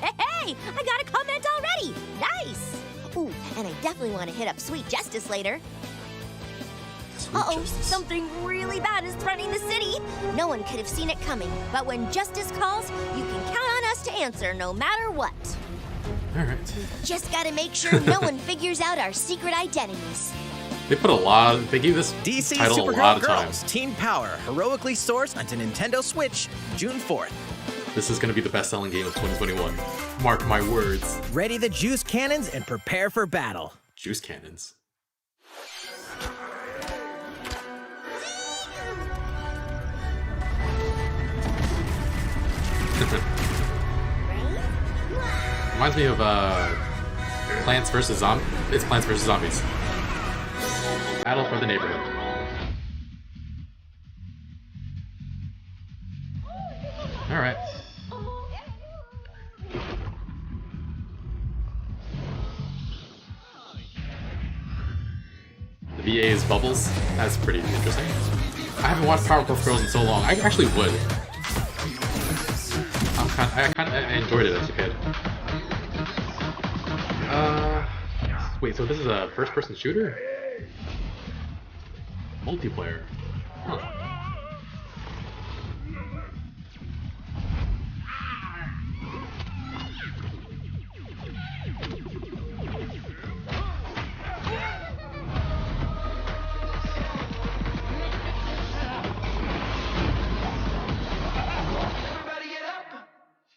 Speaker 13: Hey, I got a comment already. Nice. Ooh, and I definitely want to hit up Sweet Justice later. Uh-oh, something really bad is threatening the city. No one could have seen it coming, but when justice calls, you can count on us to answer no matter what.
Speaker 1: All right.
Speaker 13: Just gotta make sure no one figures out our secret identities.
Speaker 1: They put a lot. They gave this
Speaker 7: DC
Speaker 1: title a
Speaker 7: Supergirl
Speaker 1: lot of
Speaker 7: Girls
Speaker 1: time.
Speaker 7: Teen Power heroically sourced onto Nintendo Switch June 4th.
Speaker 1: This is going to be the best-selling game of 2021. Mark my words.
Speaker 7: Ready the juice cannons and prepare for battle.
Speaker 1: Juice cannons. Reminds me of Plants vs. Zombies. It's Plants vs. Zombies. Battle for the neighborhood. All right. The VA's Bubbles. That's pretty interesting. I haven't watched Powerpuff Girls in so long. I actually would. I enjoyed it as a kid. Wait, so this is a first-person shooter? Multiplayer. Huh.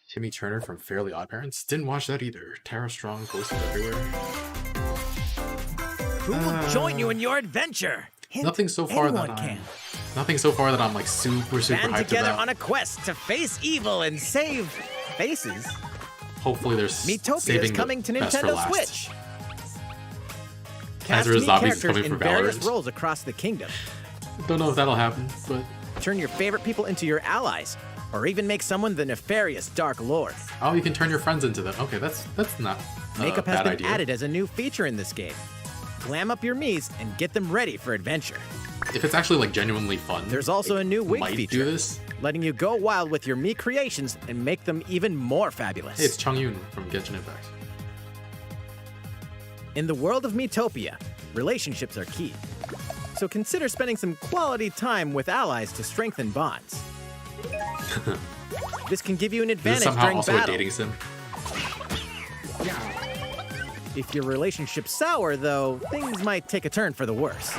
Speaker 1: Timmy Turner from Fairly Odd Parents? Didn't watch that either. Tara Strong posted everywhere.
Speaker 7: Who will join you in your adventure?
Speaker 1: Nothing so far that I'm like super
Speaker 7: Band
Speaker 1: hyped
Speaker 7: together
Speaker 1: about.
Speaker 7: on a quest to face evil and save faces.
Speaker 1: Hopefully there's
Speaker 7: Miitopia
Speaker 1: saving
Speaker 7: is coming to
Speaker 1: the best for
Speaker 7: Nintendo
Speaker 1: last.
Speaker 7: Switch.
Speaker 1: As
Speaker 7: Cast
Speaker 1: there is
Speaker 7: Mii
Speaker 1: zombies
Speaker 7: characters
Speaker 1: coming
Speaker 7: in
Speaker 1: for
Speaker 7: various
Speaker 1: Valorant.
Speaker 7: roles across the kingdom.
Speaker 1: Don't know if that'll happen, but
Speaker 7: Turn your favorite people into your allies, or even make someone the nefarious Dark Lord.
Speaker 1: oh, you can turn your friends into them. Okay, that's not a
Speaker 7: Makeup has
Speaker 1: bad
Speaker 7: been
Speaker 1: idea.
Speaker 7: added as a new feature in this game. Glam up your Miis and get them ready for adventure.
Speaker 1: If it's actually like genuinely fun,
Speaker 7: There's also a new wig
Speaker 1: might
Speaker 7: feature,
Speaker 1: do this.
Speaker 7: letting you go wild with your Mii creations and make them even more fabulous.
Speaker 1: Hey, it's Chung Yun from Genshin Impact.
Speaker 7: In the world of Miitopia, relationships are key. So consider spending some quality time with allies to strengthen bonds. This can give you an
Speaker 1: Is this
Speaker 7: advantage
Speaker 1: somehow
Speaker 7: during
Speaker 1: also
Speaker 7: battle.
Speaker 1: a dating sim?
Speaker 7: If your relationship's sour, though, things might take a turn for the worse.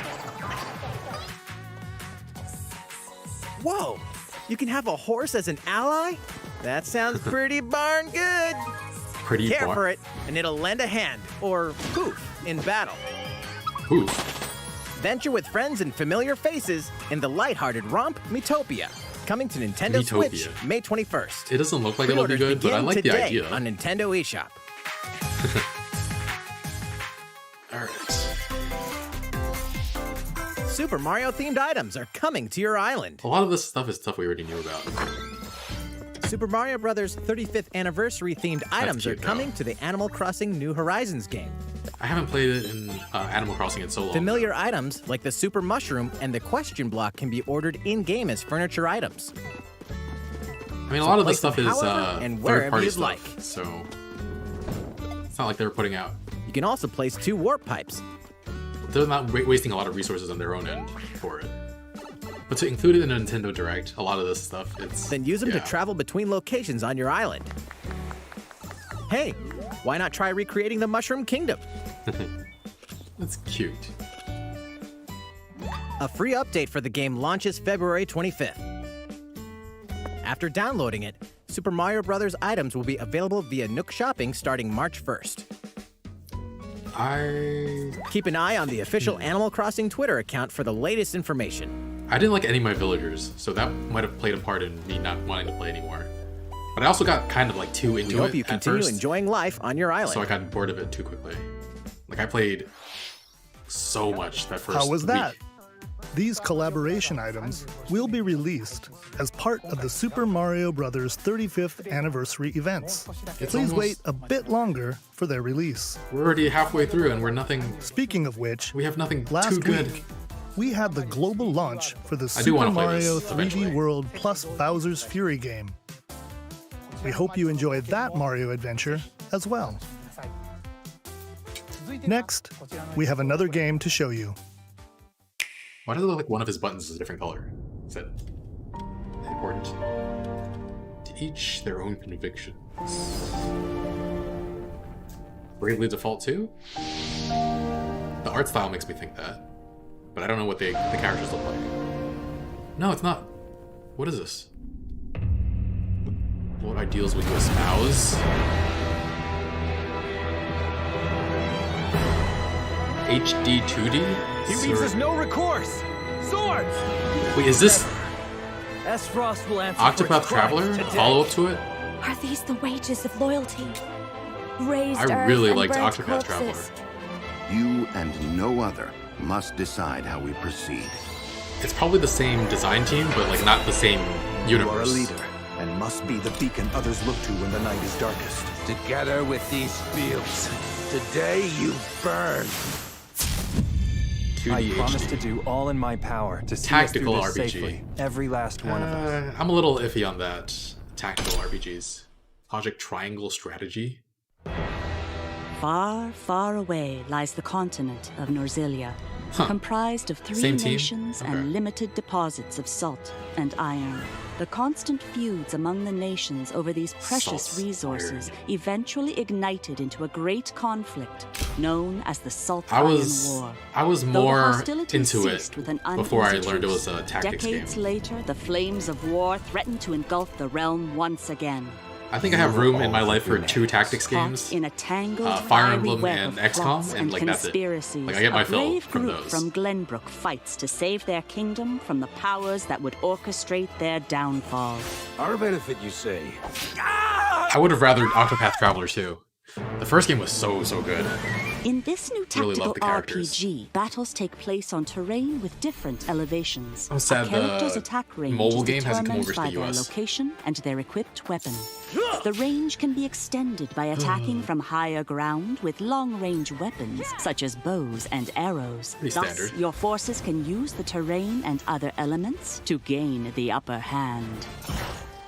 Speaker 7: Whoa! You can have a horse as an ally? That sounds pretty darn good.
Speaker 1: Pretty
Speaker 7: Care
Speaker 1: bar-
Speaker 7: for it, and it'll lend a hand, or poof, in battle.
Speaker 1: Poof.
Speaker 7: Venture with friends and familiar faces in the lighthearted romp Miitopia. Coming to Nintendo Switch
Speaker 1: Miitopia.
Speaker 7: May 21st.
Speaker 1: It doesn't look like it'll be
Speaker 7: Pre-orders
Speaker 1: good, but I
Speaker 7: begin
Speaker 1: like the
Speaker 7: today
Speaker 1: idea.
Speaker 7: on Nintendo eShop.
Speaker 1: Alright.
Speaker 7: Super Mario themed items are coming to your island.
Speaker 1: A lot of this stuff is stuff we already knew about.
Speaker 7: Super Mario Bros. 35th anniversary themed items are
Speaker 1: cute,
Speaker 7: coming to the Animal Crossing New Horizons game.
Speaker 1: I haven't played it in Animal Crossing in so long.
Speaker 7: Familiar items like the Super Mushroom and the Question Block can be ordered in-game as furniture items.
Speaker 1: I mean, a lot of this
Speaker 7: place
Speaker 1: stuff
Speaker 7: them
Speaker 1: is
Speaker 7: however and wherever
Speaker 1: third-party
Speaker 7: you'd
Speaker 1: stuff,
Speaker 7: like.
Speaker 1: so it's not like they're putting out.
Speaker 7: You can also place 2 warp pipes.
Speaker 1: They're not wasting a lot of resources on their own end for it. But to include it in a Nintendo Direct, a lot of this stuff, it's...
Speaker 7: Then use them
Speaker 1: yeah.
Speaker 7: to travel between locations on your island. Hey, why not try recreating the Mushroom Kingdom?
Speaker 1: That's cute.
Speaker 7: A free update for the game launches February 25th. After downloading it, Super Mario Bros. Items will be available via Nook Shopping starting March 1st. Keep an eye on the official Animal Crossing Twitter account for the latest information.
Speaker 1: I didn't like any of my villagers, so that might have played a part in me not wanting to play anymore. But I also got kind of like too into
Speaker 7: We hope you
Speaker 1: at
Speaker 7: continue
Speaker 1: first,
Speaker 7: enjoying life on your island.
Speaker 1: so I got bored of it too quickly. Like I played so much that first
Speaker 6: How was that?
Speaker 1: week.
Speaker 6: These collaboration items will be released as part of the Super Mario Bros. 35th anniversary events.
Speaker 1: It's
Speaker 6: Please
Speaker 1: almost-
Speaker 6: wait a bit longer for their release.
Speaker 1: We're already halfway through and we're nothing.
Speaker 6: Speaking of which,
Speaker 1: We have nothing
Speaker 6: last
Speaker 1: too good.
Speaker 6: week we had the global launch for the
Speaker 1: I do
Speaker 6: Super
Speaker 1: wanna play
Speaker 6: Mario
Speaker 1: this
Speaker 6: 3D
Speaker 1: eventually.
Speaker 6: World plus Bowser's Fury game. We hope you enjoyed that Mario adventure as well. Next, we have another game to show you.
Speaker 1: Why does it look like one of his buttons is a different color? Is that important? To each their own convictions. Bravely Default 2? The art style makes me think that. But I don't know what the characters look like. No, it's not. What is this? What ideals will you espouse? HD 2D?
Speaker 2: He leaves us no recourse. Swords!
Speaker 1: Wait, is this
Speaker 8: Frost will answer
Speaker 1: Octopath Traveler? Follow up to it?
Speaker 9: Are these the wages of loyalty? Raised
Speaker 1: I really liked Octopath Traveler.
Speaker 14: You and no other must decide how we proceed.
Speaker 1: It's probably the same design team, but like not the same universe.
Speaker 15: You are a leader, and must be the beacon others look to when the night is darkest.
Speaker 5: Together with these fields, today you burn.
Speaker 1: 2D
Speaker 15: I promise
Speaker 1: HD.
Speaker 15: to do all in my power to see
Speaker 1: Tactical
Speaker 15: us through this
Speaker 1: RPG.
Speaker 15: safely. Every last one of us.
Speaker 1: I'm a little iffy on that. Tactical RPGs. Project Triangle Strategy.
Speaker 16: Far, far away lies the continent of Norzilia, comprised of 3
Speaker 1: Same team?
Speaker 16: nations
Speaker 1: Okay.
Speaker 16: and limited deposits of salt and iron. The constant feuds among the nations over these precious
Speaker 1: Salt,
Speaker 16: resources eventually ignited into a great conflict known as the Salt
Speaker 1: I
Speaker 16: Iron
Speaker 1: was
Speaker 16: War.
Speaker 1: more
Speaker 16: hostilities
Speaker 1: into it
Speaker 16: ceased with an
Speaker 1: before I
Speaker 16: uneasy
Speaker 1: learned it
Speaker 16: truce,
Speaker 1: was a tactics game.
Speaker 16: Decades later, the flames of war threatened to engulf the realm once again.
Speaker 1: I think I have room in my life for 2 tactics games.
Speaker 16: In a tangled,
Speaker 1: Fire
Speaker 16: fiery
Speaker 1: Emblem
Speaker 16: web
Speaker 1: and
Speaker 16: of
Speaker 1: XCOM,
Speaker 16: plots
Speaker 1: and like that's it.
Speaker 16: conspiracies,
Speaker 1: Like I get my
Speaker 16: a
Speaker 1: fill
Speaker 16: brave
Speaker 1: from
Speaker 16: group
Speaker 1: those.
Speaker 16: from Glenbrook fights to save their kingdom from the powers that would orchestrate their downfall.
Speaker 5: Our benefit, you say?
Speaker 1: I would have rather Octopath Traveler 2. The first game was so good.
Speaker 16: In this new
Speaker 1: Really
Speaker 16: tactical
Speaker 1: love the characters.
Speaker 16: RPG, battles take place on terrain with different elevations.
Speaker 1: I'm sad
Speaker 16: a character's
Speaker 1: the
Speaker 16: attack range
Speaker 1: mobile
Speaker 16: is
Speaker 1: game hasn't come
Speaker 16: determined
Speaker 1: over to
Speaker 16: by
Speaker 1: the
Speaker 16: their
Speaker 1: US.
Speaker 16: location and their equipped weapon. The range can be extended by attacking from higher ground with long-range weapons such as bows and arrows.
Speaker 1: Pretty
Speaker 16: Thus,
Speaker 1: standard.
Speaker 16: your forces can use the terrain and other elements to gain the upper hand.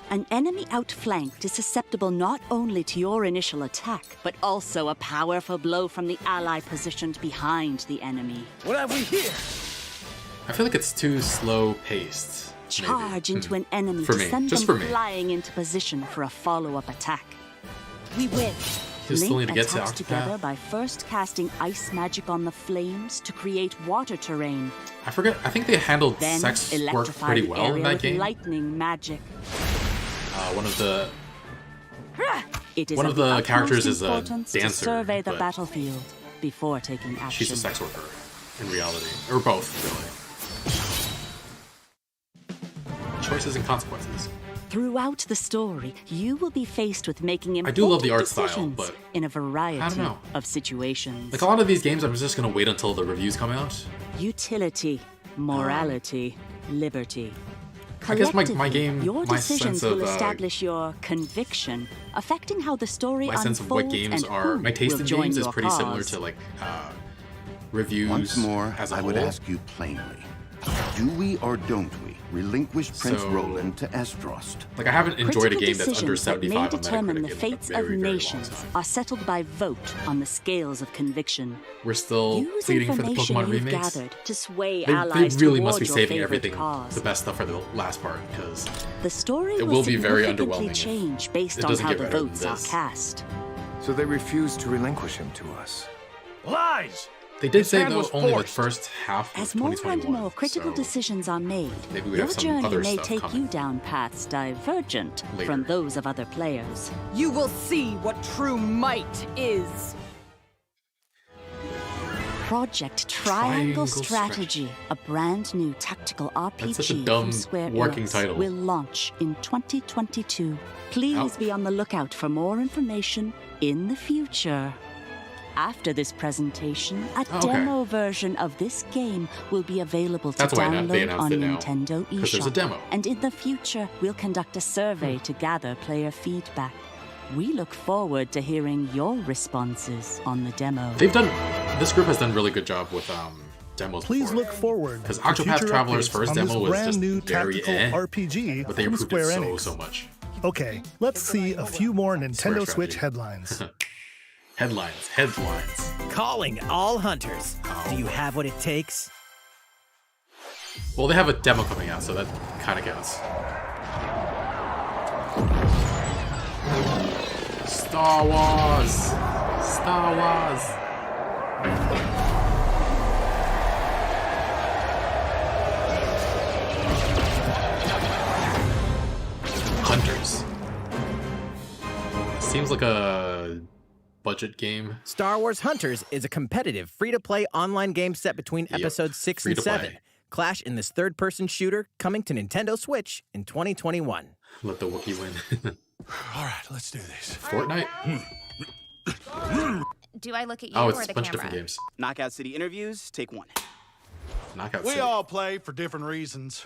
Speaker 16: An enemy outflanked is susceptible not only to your initial attack, but also a powerful blow from the ally positioned behind the enemy.
Speaker 2: What have we here?
Speaker 1: I feel like it's too slow paced.
Speaker 16: Charge into an enemy
Speaker 1: For
Speaker 16: to
Speaker 1: me,
Speaker 16: send
Speaker 1: just
Speaker 16: them
Speaker 1: for me.
Speaker 16: flying into position for a follow-up attack. We win.
Speaker 1: You still need
Speaker 16: Link
Speaker 1: to get to
Speaker 16: attacks
Speaker 1: Octopath.
Speaker 16: together by first casting ice magic on the flames to create water terrain.
Speaker 1: I forget. I think they handled
Speaker 16: Then
Speaker 1: sex work
Speaker 16: electrify
Speaker 1: pretty
Speaker 16: the
Speaker 1: well in
Speaker 16: area
Speaker 1: that
Speaker 16: with
Speaker 1: game.
Speaker 16: lightning magic.
Speaker 1: One of the
Speaker 16: It is
Speaker 1: One of the
Speaker 16: utmost
Speaker 1: characters is a
Speaker 16: importance to
Speaker 1: dancer,
Speaker 16: survey the
Speaker 1: but
Speaker 16: battlefield before taking action.
Speaker 1: she's a sex worker in reality, or both really. Choices and consequences.
Speaker 16: Throughout the story, you will be faced with making important
Speaker 1: I do love the art style,
Speaker 16: decisions
Speaker 1: but
Speaker 16: in a variety
Speaker 1: I don't know.
Speaker 16: of situations.
Speaker 1: Like a lot of these games, I'm just gonna wait until the reviews come out.
Speaker 16: Utility, morality, liberty.
Speaker 1: I guess my
Speaker 16: Collectively,
Speaker 1: game,
Speaker 16: your
Speaker 1: my
Speaker 16: decisions
Speaker 1: sense of
Speaker 16: will establish your conviction, affecting how the story
Speaker 1: my sense of what
Speaker 16: unfolds
Speaker 1: games
Speaker 16: and
Speaker 1: are,
Speaker 16: who
Speaker 1: my taste
Speaker 16: will
Speaker 1: in
Speaker 16: join
Speaker 1: games is
Speaker 16: your
Speaker 1: pretty similar
Speaker 16: cause.
Speaker 1: to like reviews.
Speaker 14: Once more,
Speaker 1: as a
Speaker 14: I would
Speaker 1: whole.
Speaker 14: ask you plainly. Do we or don't we relinquish Prince
Speaker 1: So-
Speaker 14: Roland to Estrost?
Speaker 1: Like I haven't enjoyed a
Speaker 16: Critical
Speaker 1: game that's under
Speaker 16: decisions that
Speaker 1: 75
Speaker 16: may
Speaker 1: on
Speaker 16: determine
Speaker 1: Metacritic
Speaker 16: the
Speaker 1: in
Speaker 16: fates
Speaker 1: a very,
Speaker 16: of
Speaker 1: very long
Speaker 16: nations
Speaker 1: time.
Speaker 16: are settled by vote on the scales of conviction.
Speaker 1: We're still
Speaker 16: Use
Speaker 1: pleading for the
Speaker 16: information
Speaker 1: Pokemon
Speaker 16: you've
Speaker 1: remakes.
Speaker 16: gathered to sway
Speaker 1: They
Speaker 16: allies
Speaker 1: really must be
Speaker 16: toward your
Speaker 1: saving
Speaker 16: favorite
Speaker 1: everything,
Speaker 16: cause.
Speaker 1: the best stuff for the last part, because
Speaker 16: The story
Speaker 1: it
Speaker 16: will
Speaker 1: will be very
Speaker 16: significantly
Speaker 1: underwhelming if
Speaker 16: change based
Speaker 1: it
Speaker 16: on
Speaker 1: doesn't
Speaker 16: how
Speaker 1: get
Speaker 16: the
Speaker 1: better than
Speaker 16: votes are
Speaker 1: this.
Speaker 16: cast.
Speaker 15: So they refuse to relinquish him to us.
Speaker 2: Lies!
Speaker 1: They did
Speaker 2: His
Speaker 1: say
Speaker 2: hand
Speaker 1: though
Speaker 2: was
Speaker 1: only the
Speaker 2: forced.
Speaker 1: first half of
Speaker 16: As more and
Speaker 1: 2021.
Speaker 16: more critical
Speaker 1: so
Speaker 16: decisions are made,
Speaker 1: maybe we
Speaker 16: your
Speaker 1: have some
Speaker 16: journey
Speaker 1: other
Speaker 16: may
Speaker 1: stuff
Speaker 16: take
Speaker 1: coming.
Speaker 16: you down paths divergent
Speaker 1: Later.
Speaker 16: from those of other players.
Speaker 11: You will see what true might is.
Speaker 16: Project
Speaker 1: Triangle
Speaker 16: Triangle Strategy, a brand new tactical RPG
Speaker 1: such a dumb
Speaker 16: from Square
Speaker 1: working
Speaker 16: Enix,
Speaker 1: title.
Speaker 16: will launch in 2022. Please
Speaker 1: Ouch.
Speaker 16: be on the lookout for more information in the future. After this presentation, a
Speaker 1: Oh, okay.
Speaker 16: demo version of this game will be available to
Speaker 1: That's why they
Speaker 16: download
Speaker 1: announced
Speaker 16: on
Speaker 1: it now,
Speaker 16: Nintendo
Speaker 1: 'cause there's a
Speaker 16: eShop.
Speaker 1: demo.
Speaker 16: And in the future, we'll conduct a survey to gather player feedback. We look forward to hearing your responses on the demo.
Speaker 1: This group has done a really good job with demos.
Speaker 6: Please look forward
Speaker 1: because
Speaker 6: to
Speaker 1: Octopath
Speaker 6: future
Speaker 1: Traveler's
Speaker 6: updates
Speaker 1: first
Speaker 6: on this
Speaker 1: demo was
Speaker 6: brand
Speaker 1: just
Speaker 6: new
Speaker 1: very
Speaker 6: tactical RPG
Speaker 1: but they
Speaker 6: from
Speaker 1: improved
Speaker 6: Square
Speaker 1: it
Speaker 6: Enix.
Speaker 1: so much.
Speaker 6: Okay, let's see a few more Nintendo
Speaker 1: Square
Speaker 6: Switch
Speaker 1: strategy.
Speaker 6: headlines.
Speaker 7: Calling all hunters. Do you have what it takes?
Speaker 1: Well, they have a demo coming out, so that kind of counts. Star Wars! Star Wars! Hunters. Seems like a budget game.
Speaker 7: Star Wars Hunters is a competitive, free-to-play online game set between episodes 6 and 7. Clash in this third-person shooter coming to Nintendo Switch in 2021.
Speaker 1: Let the Wookiee win.
Speaker 10: All right, let's do this.
Speaker 1: Fortnite?
Speaker 17: Do I look at you
Speaker 1: Oh,
Speaker 17: or
Speaker 1: it's
Speaker 17: the
Speaker 1: a bunch of
Speaker 17: camera?
Speaker 1: different games.
Speaker 18: Knockout City interviews, take 1.
Speaker 1: Knockout
Speaker 19: We
Speaker 1: City.
Speaker 19: all play for different reasons.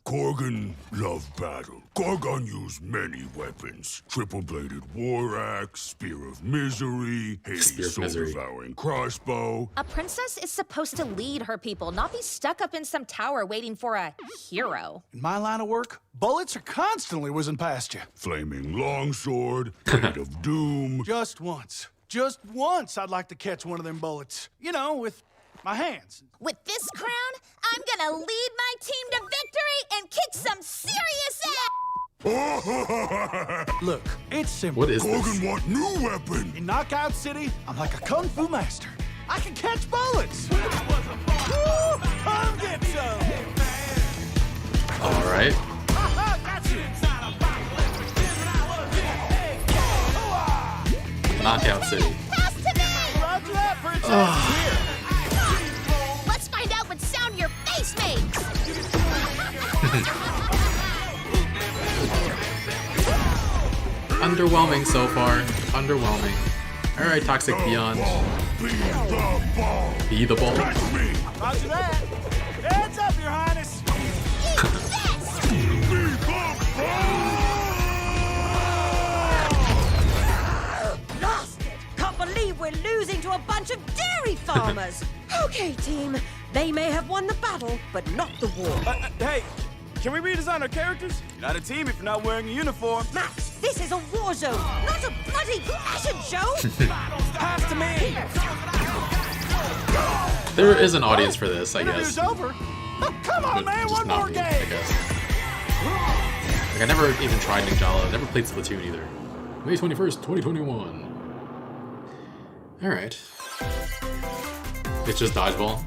Speaker 10: Gorgon loved battle. Gorgon used many weapons. Triple-bladed war axe, spear of misery, Hades' soul-devouring crossbow.
Speaker 17: A princess is supposed to lead her people, not be stuck up in some tower waiting for a hero.
Speaker 19: In my line of work, bullets are constantly whizzing past you.
Speaker 10: Flaming longsword, blade of doom.
Speaker 19: Just once I'd like to catch one of them bullets. You know, with my hands.
Speaker 17: With this crown, I'm gonna lead my team to victory and kick some serious ass!
Speaker 19: Look, it's simple.
Speaker 1: What is this?
Speaker 10: Gorgon want new weapon.
Speaker 19: In Knockout City, I'm like a kung fu master. I can catch bullets. Woo! Come get some.
Speaker 1: All right. Knockout City.
Speaker 17: Pass to me!
Speaker 19: Roger that, princess. Here.
Speaker 17: Let's find out what sound your face makes!
Speaker 1: Underwhelming so far. Underwhelming. Alright, Toxic Beyond. Be the ball.
Speaker 19: Roger that. Heads up, Your Highness.
Speaker 20: Lost it! Can't believe we're losing to a bunch of dairy farmers! Okay, team. They may have won the battle, but not the war.
Speaker 2: Hey, can we redesign our characters? You're not a team if you're not wearing a uniform.
Speaker 20: Max, this is a war zone, not a bloody fashion show!
Speaker 2: Pass to me!
Speaker 1: There is an audience for this, I guess.
Speaker 19: Interview's over. Oh, come on, man,
Speaker 1: Just
Speaker 19: one
Speaker 1: not
Speaker 19: more
Speaker 1: me,
Speaker 19: game.
Speaker 1: I guess. Like, I never even tried Ninjala. I never played Splatoon either. May 21st, 2021. Alright. It's just dodgeball.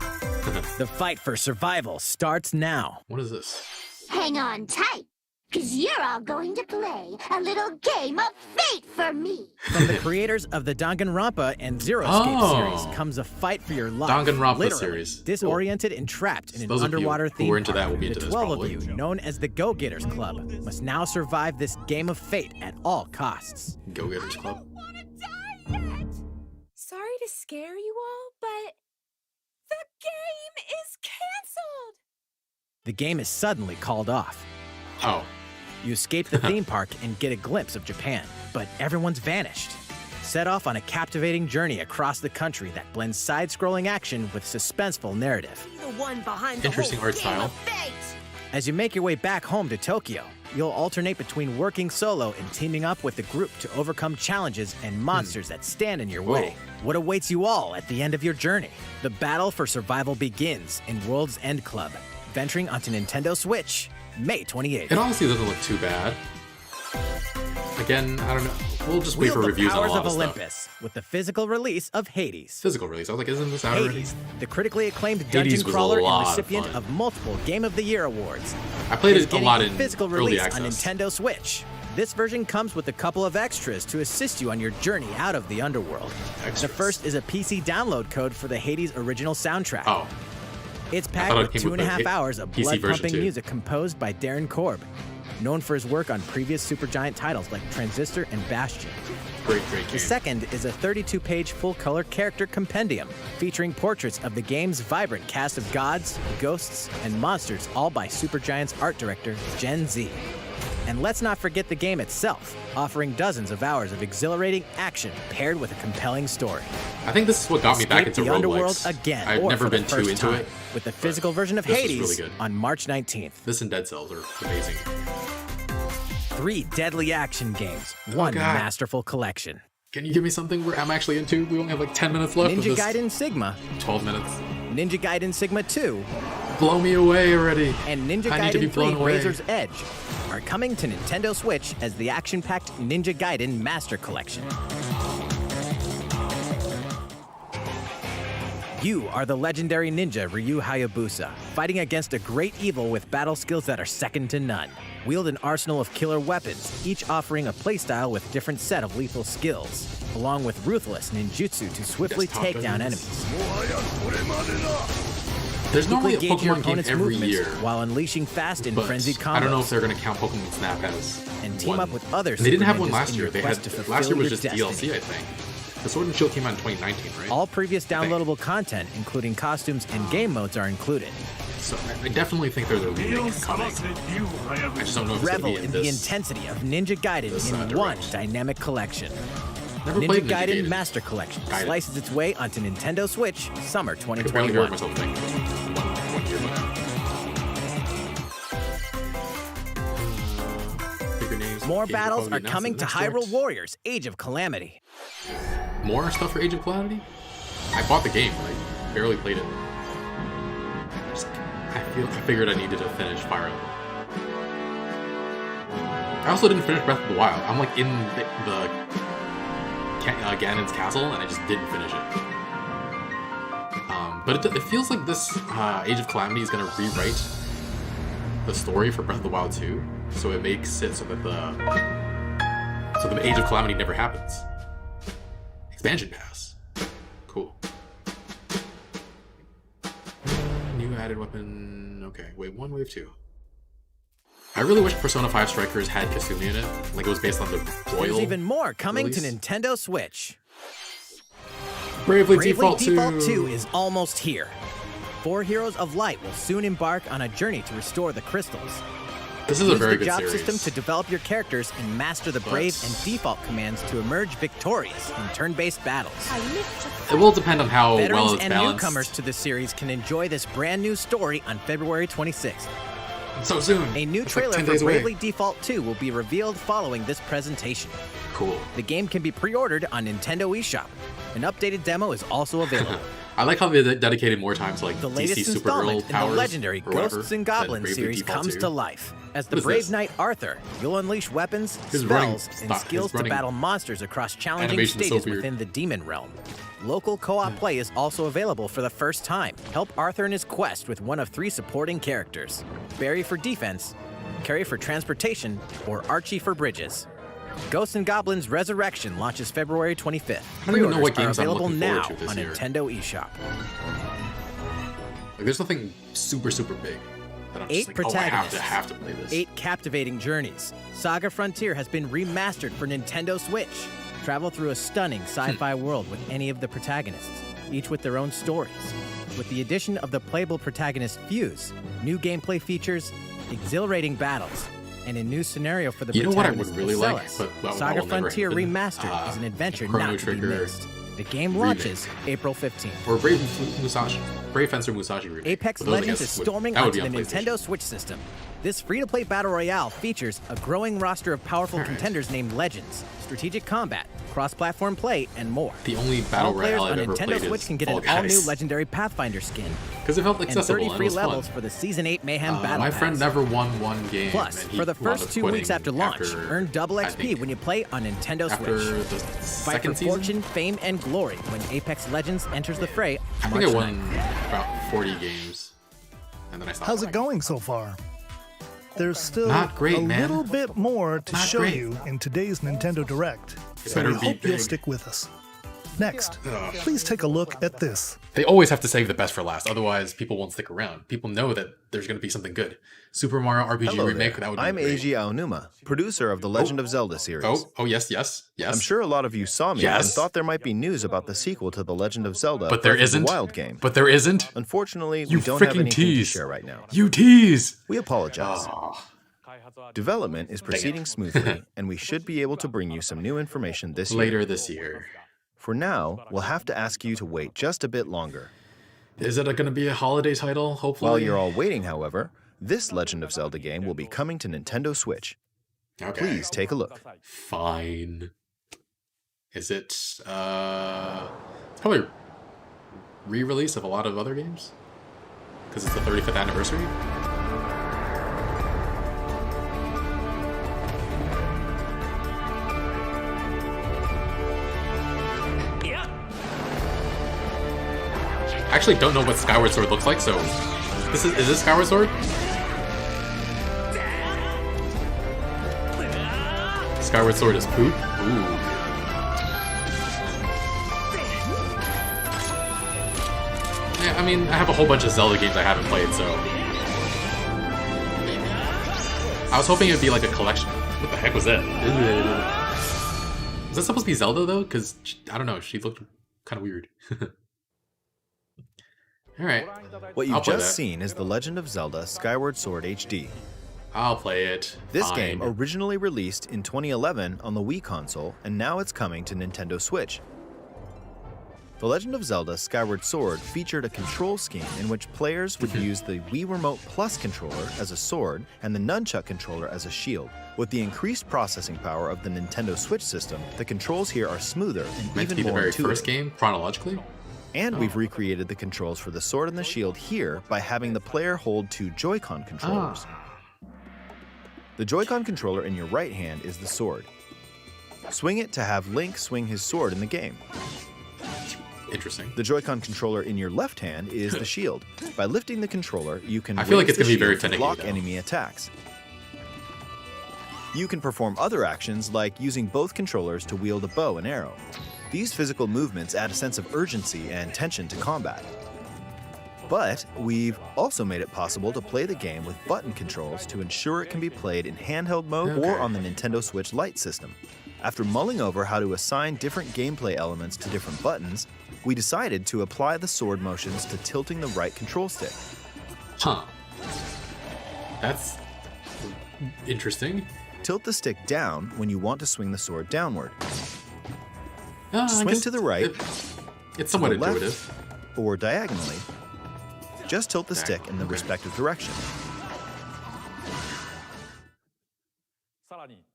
Speaker 7: The fight for survival starts now.
Speaker 1: What is this?
Speaker 13: Hang on tight, because you're all going to play a little game of fate for me.
Speaker 7: From the creators of the Danganronpa and Zero Escape series comes a fight for your life.
Speaker 1: Danganronpa
Speaker 7: Literally,
Speaker 1: series.
Speaker 7: Disoriented and trapped in an
Speaker 1: Those of you
Speaker 7: underwater
Speaker 1: who
Speaker 7: theme
Speaker 1: were into that
Speaker 7: park,
Speaker 1: will be
Speaker 7: the
Speaker 1: into this
Speaker 7: 12
Speaker 1: probably.
Speaker 7: of you, known as the Go-Getters Club, must now survive this game of fate at all costs.
Speaker 1: Go-Getters Club.
Speaker 9: Sorry to scare you all, but the game is canceled.
Speaker 7: The game is suddenly called off.
Speaker 1: Oh.
Speaker 7: You escape the theme park and get a glimpse of Japan, but everyone's vanished. Set off on a captivating journey across the country that blends side-scrolling action with suspenseful narrative.
Speaker 20: The one behind the
Speaker 1: Interesting
Speaker 20: whole
Speaker 1: art
Speaker 20: game
Speaker 1: style.
Speaker 20: of fate.
Speaker 7: As you make your way back home to Tokyo, you'll alternate between working solo and teaming up with the group to overcome challenges and monsters that stand in your way. What awaits you all at the end of your journey? The battle for survival begins in World's End Club, venturing onto Nintendo Switch, May 28th.
Speaker 1: It honestly doesn't look too bad. Again, I don't know. We'll just wait for
Speaker 7: Wield the
Speaker 1: reviews on a
Speaker 7: powers
Speaker 1: lot
Speaker 7: of
Speaker 1: of stuff.
Speaker 7: Olympus with the physical release of Hades.
Speaker 1: Physical release. I was like, isn't this out already?
Speaker 7: Hades, the critically acclaimed
Speaker 1: Hades
Speaker 7: dungeon
Speaker 1: was a
Speaker 7: crawler and
Speaker 1: lot of
Speaker 7: recipient
Speaker 1: fun.
Speaker 7: of multiple Game of the Year awards.
Speaker 1: I played
Speaker 7: is
Speaker 1: it a
Speaker 7: getting
Speaker 1: lot
Speaker 7: a
Speaker 1: in
Speaker 7: physical
Speaker 1: early
Speaker 7: release on
Speaker 1: access.
Speaker 7: Nintendo Switch. This version comes with a couple of extras to assist you on your journey out of the underworld. The first is a PC download code for the Hades original soundtrack.
Speaker 1: Oh.
Speaker 7: It's
Speaker 1: I
Speaker 7: packed
Speaker 1: thought it
Speaker 7: with
Speaker 1: came with the
Speaker 7: 2.5 hours of
Speaker 1: PC version
Speaker 7: blood-pumping
Speaker 1: too.
Speaker 7: music composed by Darren Korb, known for his work on previous Supergiant titles like Transistor and Bastion.
Speaker 1: Great game.
Speaker 7: The second is a 32-page full-color character compendium featuring portraits of the game's vibrant cast of gods, ghosts, and monsters, all by Supergiant's art director, Gen Z. And let's not forget the game itself, offering dozens of hours of exhilarating action paired with a compelling story.
Speaker 1: I think this is what got me back
Speaker 7: Escape
Speaker 1: into
Speaker 7: the underworld
Speaker 1: roguelikes.
Speaker 7: again,
Speaker 1: I've
Speaker 7: or
Speaker 1: never
Speaker 7: for the
Speaker 1: been too
Speaker 7: first
Speaker 1: into
Speaker 7: time,
Speaker 1: it.
Speaker 7: with the physical version of
Speaker 1: this was
Speaker 7: Hades
Speaker 1: really good.
Speaker 7: on March 19th.
Speaker 1: This and Dead Cells are amazing.
Speaker 7: 3 deadly action games, one
Speaker 1: God.
Speaker 7: masterful collection.
Speaker 1: Can you give me something where I'm actually into? We only have like 10 minutes left of
Speaker 7: Ninja
Speaker 1: this.
Speaker 7: Gaiden Sigma,
Speaker 1: 12 minutes.
Speaker 7: Ninja Gaiden Sigma 2,
Speaker 1: Blow me away already.
Speaker 7: and Ninja
Speaker 1: I need to be
Speaker 7: Gaiden 3
Speaker 1: blown away.
Speaker 7: Razor's Edge are coming to Nintendo Switch as the action-packed Ninja Gaiden Master Collection. You are the legendary ninja Ryu Hayabusa, fighting against a great evil with battle skills that are second to none. Wield an arsenal of killer weapons, each offering a playstyle with different set of lethal skills, along with ruthless ninjutsu to swiftly take down enemies.
Speaker 1: There's normally a
Speaker 7: Quickly gauge your
Speaker 1: Pokemon game
Speaker 7: opponent's
Speaker 1: every
Speaker 7: movements
Speaker 1: year,
Speaker 7: while unleashing fast and
Speaker 1: but
Speaker 7: frenzied combos.
Speaker 1: I don't know if they're going to count Pokemon Snap as
Speaker 7: and team
Speaker 1: one.
Speaker 7: up with other
Speaker 1: And they didn't have one
Speaker 7: super
Speaker 1: last
Speaker 7: ninjas in
Speaker 1: year.
Speaker 7: your
Speaker 1: They had
Speaker 7: quest to fulfill
Speaker 1: last year was
Speaker 7: your
Speaker 1: just
Speaker 7: destiny.
Speaker 1: DLC, I think. The Sword and Shield came out in 2019, right?
Speaker 7: All previous downloadable content, including costumes and game modes, are included.
Speaker 1: So I definitely think there's a remake coming. I just don't know if it's
Speaker 7: Revel
Speaker 1: going to be
Speaker 7: in the intensity of Ninja Gaiden in one dynamic collection.
Speaker 1: Never
Speaker 7: Ninja
Speaker 1: played Ninja
Speaker 7: Gaiden
Speaker 1: Gaiden.
Speaker 7: Master Collection slices its way onto Nintendo Switch summer
Speaker 1: I can barely hear
Speaker 7: 2021.
Speaker 1: myself think. One year left. Bigger names.
Speaker 7: More
Speaker 1: Age of
Speaker 7: battles
Speaker 1: Calamity
Speaker 7: are
Speaker 1: announced
Speaker 7: coming
Speaker 1: in
Speaker 7: to
Speaker 1: the next
Speaker 7: Hyrule
Speaker 1: direct.
Speaker 7: Warriors Age of Calamity.
Speaker 1: More stuff for Age of Calamity? I bought the game, but I barely played it. I figured I needed to finish Fire Emblem. I also didn't finish Breath of the Wild. I'm like in the Ganon's castle, and I just didn't finish it. But it feels like this Age of Calamity is going to rewrite the story for Breath of the Wild 2, so it makes it so that the Age of Calamity never happens. Expansion pass. Cool. New added weapon. Okay, wave 1, wave 2. I really wish Persona 5 Strikers had Kasumi in it. Like it was based on the Royal.
Speaker 7: There's even more coming to
Speaker 1: release.
Speaker 7: Nintendo Switch.
Speaker 1: Bravely
Speaker 7: Default
Speaker 1: Default
Speaker 7: 2 is almost here. 4 Heroes of Light will soon embark on a journey to restore the crystals.
Speaker 1: This is a
Speaker 7: Use
Speaker 1: very
Speaker 7: the
Speaker 1: good
Speaker 7: job
Speaker 1: series.
Speaker 7: system to develop your characters and master the brave and default commands to emerge victorious in turn-based battles.
Speaker 1: It will depend on how
Speaker 7: Veterans
Speaker 1: well it's
Speaker 7: and
Speaker 1: balanced.
Speaker 7: newcomers to the series can enjoy this brand new story on February 26th.
Speaker 1: So soon.
Speaker 7: A new
Speaker 1: It's like
Speaker 7: trailer
Speaker 1: 10
Speaker 7: for
Speaker 1: days away.
Speaker 7: Bravely Default 2 will be revealed following this presentation.
Speaker 1: Cool.
Speaker 7: The game can be pre-ordered on Nintendo eShop. An updated demo is also available.
Speaker 1: I like how they dedicated more time to like
Speaker 7: The
Speaker 1: DC
Speaker 7: latest
Speaker 1: Supergirl
Speaker 7: installment in
Speaker 1: powers
Speaker 7: the legendary
Speaker 1: or whatever
Speaker 7: Ghosts and
Speaker 1: than
Speaker 7: Goblins
Speaker 1: Bravely
Speaker 7: series
Speaker 1: Default
Speaker 7: comes
Speaker 1: 2.
Speaker 7: to life. As the
Speaker 1: What is
Speaker 7: brave
Speaker 1: this?
Speaker 7: knight Arthur, you'll unleash weapons,
Speaker 1: His running
Speaker 7: spells, and
Speaker 1: style-
Speaker 7: skills
Speaker 1: his
Speaker 7: to
Speaker 1: running
Speaker 7: battle monsters across challenging
Speaker 1: animation is so
Speaker 7: stages
Speaker 1: weird.
Speaker 7: within the demon realm. Local co-op play is also available for the first time. Help Arthur in his quest with one of 3 supporting characters: Barry for defense, Carrie for transportation, or Archie for bridges. Ghosts and Goblins Resurrection launches February 25th.
Speaker 1: I don't even know what
Speaker 7: Pre-orders are
Speaker 1: games I'm
Speaker 7: available
Speaker 1: looking forward
Speaker 7: now
Speaker 1: to this
Speaker 7: on
Speaker 1: year.
Speaker 7: Nintendo eShop.
Speaker 1: Like there's nothing super big that I'm
Speaker 7: 8
Speaker 1: just like, oh, I
Speaker 7: protagonists,
Speaker 1: have to play this.
Speaker 7: 8 captivating journeys. Saga Frontier has been remastered for Nintendo Switch. Travel through a stunning sci-fi world with any of the protagonists, each with their own stories. With the addition of the playable protagonist Fuse, new gameplay features, exhilarating battles, and a new scenario for the
Speaker 1: You know what I would
Speaker 7: protagonist
Speaker 1: really like,
Speaker 7: Marcellus.
Speaker 1: but that
Speaker 7: Saga
Speaker 1: will never
Speaker 7: Frontier
Speaker 1: happen?
Speaker 7: Remastered is an adventure
Speaker 1: Chrono
Speaker 7: not to be
Speaker 1: Trigger
Speaker 7: missed. The game
Speaker 1: remake.
Speaker 7: launches April 15th.
Speaker 1: Or Brave Fencer Musashi remake.
Speaker 7: Apex
Speaker 1: But those, I
Speaker 7: Legends
Speaker 1: guess,
Speaker 7: is
Speaker 1: would-
Speaker 7: storming
Speaker 1: that would
Speaker 7: onto
Speaker 1: be
Speaker 7: the
Speaker 1: on PlayStation.
Speaker 7: Nintendo Switch system. This free-to-play battle royale features a growing roster of powerful contenders named Legends, strategic combat, cross-platform play, and more.
Speaker 1: The only battle
Speaker 7: All players
Speaker 1: royale
Speaker 7: on
Speaker 1: I've ever
Speaker 7: Nintendo
Speaker 1: played
Speaker 7: Switch
Speaker 1: is
Speaker 7: can get
Speaker 1: Fall
Speaker 7: an all-new
Speaker 1: Guys.
Speaker 7: Legendary Pathfinder skin.
Speaker 1: 'Cause it felt
Speaker 7: and
Speaker 1: accessible
Speaker 7: 30
Speaker 1: and it
Speaker 7: free
Speaker 1: was fun.
Speaker 7: levels for the Season 8 Mayhem Battle
Speaker 1: My
Speaker 7: Pass.
Speaker 1: friend never won one game.
Speaker 7: Plus,
Speaker 1: and he
Speaker 7: for the
Speaker 1: wound
Speaker 7: first
Speaker 1: up
Speaker 7: 2
Speaker 1: quitting
Speaker 7: weeks after launch,
Speaker 1: after,
Speaker 7: earn double
Speaker 1: I
Speaker 7: XP
Speaker 1: think,
Speaker 7: when you play on Nintendo
Speaker 1: after
Speaker 7: Switch.
Speaker 1: the
Speaker 7: Fight for
Speaker 1: second season.
Speaker 7: fortune, fame, and glory when Apex Legends enters the fray
Speaker 1: I
Speaker 7: March
Speaker 1: think I
Speaker 7: 9th.
Speaker 1: won about 40 games, and then I stopped.
Speaker 6: How's it going so far? There's still
Speaker 1: Not great,
Speaker 6: a
Speaker 1: man.
Speaker 6: little bit more to
Speaker 1: Not
Speaker 6: show
Speaker 1: great.
Speaker 6: you in today's Nintendo Direct,
Speaker 1: It
Speaker 6: so
Speaker 1: better
Speaker 6: we
Speaker 1: be
Speaker 6: hope you'll
Speaker 1: big.
Speaker 6: stick with us. Next,
Speaker 1: Ugh.
Speaker 6: please take a look at this.
Speaker 1: They always have to save the best for last, otherwise people won't stick around. People know that there's going to be something good. Super Mario RPG
Speaker 21: Hello
Speaker 1: remake,
Speaker 21: there.
Speaker 1: that would be
Speaker 21: I'm
Speaker 1: great.
Speaker 21: Eiji Aonuma, producer of the Legend of Zelda series.
Speaker 1: Oh, yes.
Speaker 21: I'm sure a lot of you saw me and
Speaker 1: Yes.
Speaker 21: thought there might be news about the sequel to the Legend of Zelda
Speaker 1: But there
Speaker 21: Breath of the
Speaker 1: isn't.
Speaker 21: Wild game.
Speaker 1: But there isn't.
Speaker 21: Unfortunately,
Speaker 1: You
Speaker 21: we don't have
Speaker 1: freaking
Speaker 21: anything to
Speaker 1: tease.
Speaker 21: share right now.
Speaker 1: You tease.
Speaker 21: We apologize. Development is
Speaker 1: Dang it.
Speaker 21: proceeding smoothly, and we should be able to bring you some new information this year.
Speaker 1: Later this year.
Speaker 21: For now, we'll have to ask you to wait just a bit longer.
Speaker 1: Is it going to be a holiday title, hopefully?
Speaker 21: While you're all waiting, however, this Legend of Zelda game will be coming to Nintendo Switch.
Speaker 1: Okay.
Speaker 21: Please take a look.
Speaker 1: Fine. Is it, it's probably re-release of a lot of other games? Because it's the 35th anniversary? I actually don't know what Skyward Sword looks like, so... is this Skyward Sword? Skyward Sword is poop? Ooh. Yeah, I mean, I have a whole bunch of Zelda games I haven't played, so... I was hoping it would be like a collection. What the heck was that? Was that supposed to be Zelda, though? Because, I don't know, she looked kind of weird. Alright.
Speaker 21: What you've just seen is The Legend of Zelda Skyward Sword HD.
Speaker 1: I'll play it.
Speaker 21: This game originally released in 2011 on the Wii console, and now it's coming to Nintendo Switch. The Legend of Zelda Skyward Sword featured a control scheme in which players would use the Wii Remote Plus controller as a sword and the Nunchuck controller as a shield. With the increased processing power of the Nintendo Switch system, the controls here are smoother and
Speaker 1: meant to
Speaker 21: even
Speaker 1: be the
Speaker 21: more
Speaker 1: very
Speaker 21: intuitive.
Speaker 1: first game, chronologically?
Speaker 21: And we've recreated the controls for the sword and the shield here by having the player hold two Joy-Con controllers. The Joy-Con controller in your right hand is the sword. Swing it to have Link swing his sword in the game.
Speaker 1: Interesting.
Speaker 21: The Joy-Con controller in your left hand is the shield. By lifting the controller, you can
Speaker 1: I feel like
Speaker 21: raise
Speaker 1: it's
Speaker 21: the
Speaker 1: gonna be very
Speaker 21: shield to
Speaker 1: finicky,
Speaker 21: block
Speaker 1: though.
Speaker 21: enemy attacks. You can perform other actions like using both controllers to wield a bow and arrow. These physical movements add a sense of urgency and tension to combat. But we've also made it possible to play the game with button controls to ensure it can be played in handheld mode or on the Nintendo Switch Lite system. After mulling over how to assign different gameplay elements to different buttons, we decided to apply the sword motions to tilting the right control stick.
Speaker 1: Huh. That's interesting.
Speaker 21: Tilt the stick down when you want to swing the sword downward.
Speaker 1: I
Speaker 21: Swing
Speaker 1: guess
Speaker 21: to the right,
Speaker 1: it's somewhat
Speaker 21: to the left,
Speaker 1: intuitive.
Speaker 21: or diagonally. Just tilt the stick in the respective direction.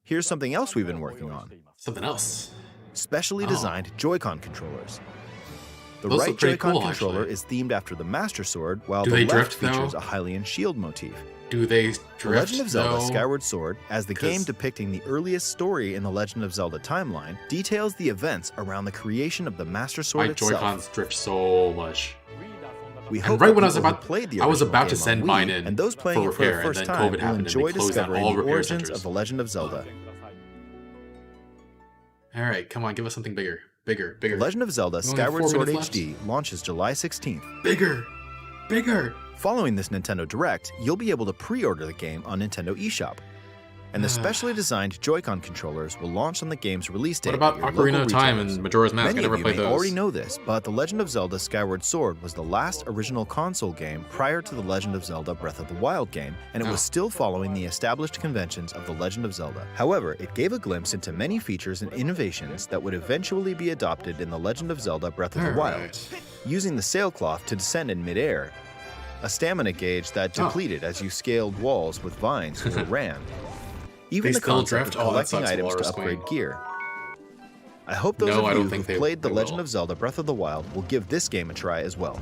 Speaker 21: Here's something else we've been working on.
Speaker 1: Something else.
Speaker 21: Specially designed Joy-Con controllers. The
Speaker 1: Those
Speaker 21: right
Speaker 1: look pretty
Speaker 21: Joy-Con
Speaker 1: cool,
Speaker 21: controller
Speaker 1: actually.
Speaker 21: is themed after the Master Sword, while
Speaker 1: Do
Speaker 21: the
Speaker 1: they
Speaker 21: left
Speaker 1: drift, though?
Speaker 21: features a Hylian shield motif.
Speaker 1: Do they drift,
Speaker 21: The Legend of Zelda
Speaker 1: though?
Speaker 21: Skyward Sword, as the game
Speaker 1: 'Cause-
Speaker 21: depicting the earliest story in the Legend of Zelda timeline, details the events around the creation of the Master Sword
Speaker 1: My
Speaker 21: itself.
Speaker 1: Joy-Cons drift so much.
Speaker 21: We
Speaker 1: And
Speaker 21: hope
Speaker 1: right
Speaker 21: that
Speaker 1: when I was
Speaker 21: people who
Speaker 1: about,
Speaker 21: played the
Speaker 1: I was
Speaker 21: original
Speaker 1: about to
Speaker 21: game on
Speaker 1: send
Speaker 21: Wii
Speaker 1: mine in
Speaker 21: and those playing
Speaker 1: for
Speaker 21: it for the
Speaker 1: repair, and
Speaker 21: first
Speaker 1: then
Speaker 21: time
Speaker 1: COVID
Speaker 21: will
Speaker 1: happened and
Speaker 21: enjoy
Speaker 1: they closed down
Speaker 21: discovering
Speaker 1: all
Speaker 21: the
Speaker 1: repair
Speaker 21: origins
Speaker 1: centers.
Speaker 21: of the Legend of Zelda.
Speaker 1: All right, come on, give us something bigger, bigger.
Speaker 21: The Legend of Zelda
Speaker 1: We only have
Speaker 21: Skyward
Speaker 1: 4
Speaker 21: Sword
Speaker 1: minutes
Speaker 21: HD launches July 16th.
Speaker 1: Bigger.
Speaker 21: Following this Nintendo Direct, you'll be able to pre-order the game on Nintendo eShop. And the specially designed Joy-Con controllers will launch on the game's release date.
Speaker 1: What about
Speaker 21: at your
Speaker 1: Ocarina
Speaker 21: local
Speaker 1: of Time
Speaker 21: retailers.
Speaker 1: and Majora's Mask?
Speaker 21: Many
Speaker 1: I never
Speaker 21: of you
Speaker 1: played
Speaker 21: may
Speaker 1: those.
Speaker 21: already know this, but The Legend of Zelda Skyward Sword was the last original console game prior to The Legend of Zelda Breath of the Wild game, and it was still following the established conventions of The Legend of Zelda. However, it gave a glimpse into many features and innovations that would eventually be adopted in The Legend of Zelda Breath of the Wild. Using the sailcloth to descend in midair, a stamina gauge that depleted as you scaled walls with vines or ran. Even
Speaker 1: They
Speaker 21: the
Speaker 1: still
Speaker 21: concept
Speaker 1: drift?
Speaker 21: of
Speaker 1: Oh, that
Speaker 21: collecting
Speaker 1: sucks,
Speaker 21: items to
Speaker 1: Walrus
Speaker 21: upgrade
Speaker 1: Queen.
Speaker 21: gear. I hope those
Speaker 1: No, I
Speaker 21: of
Speaker 1: don't
Speaker 21: you
Speaker 1: think
Speaker 21: who've
Speaker 1: they-
Speaker 21: played The
Speaker 1: they
Speaker 21: Legend
Speaker 1: will.
Speaker 21: of Zelda Breath of the Wild will give this game a try as well.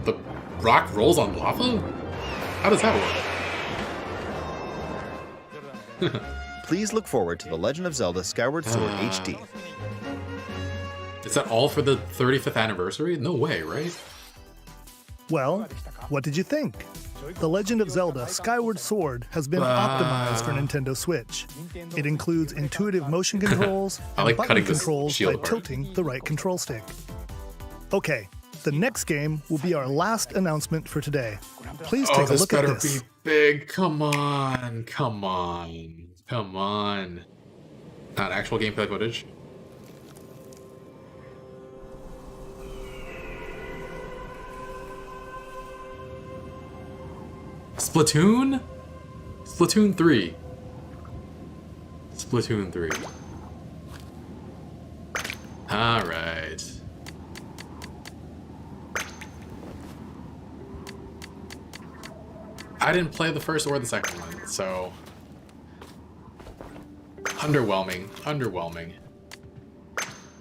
Speaker 1: The rock rolls on lava? How does that work?
Speaker 21: Please look forward to The Legend of Zelda Skyward Sword HD.
Speaker 1: Is that all for the 35th anniversary? No way, right?
Speaker 6: Well, what did you think? The Legend of Zelda Skyward Sword has been optimized for Nintendo Switch. It includes intuitive motion controls
Speaker 1: I
Speaker 6: and
Speaker 1: like
Speaker 6: button
Speaker 1: cutting this
Speaker 6: controls
Speaker 1: shield
Speaker 6: by
Speaker 1: apart.
Speaker 6: tilting the right control stick. Okay, the next game will be our last announcement for today. Please take a
Speaker 1: this
Speaker 6: look at
Speaker 1: better
Speaker 6: this.
Speaker 1: be big. Come on. Not actual gameplay footage. Splatoon? Splatoon 3. Splatoon 3. Alright. I didn't play the first or the second one, so... Underwhelming.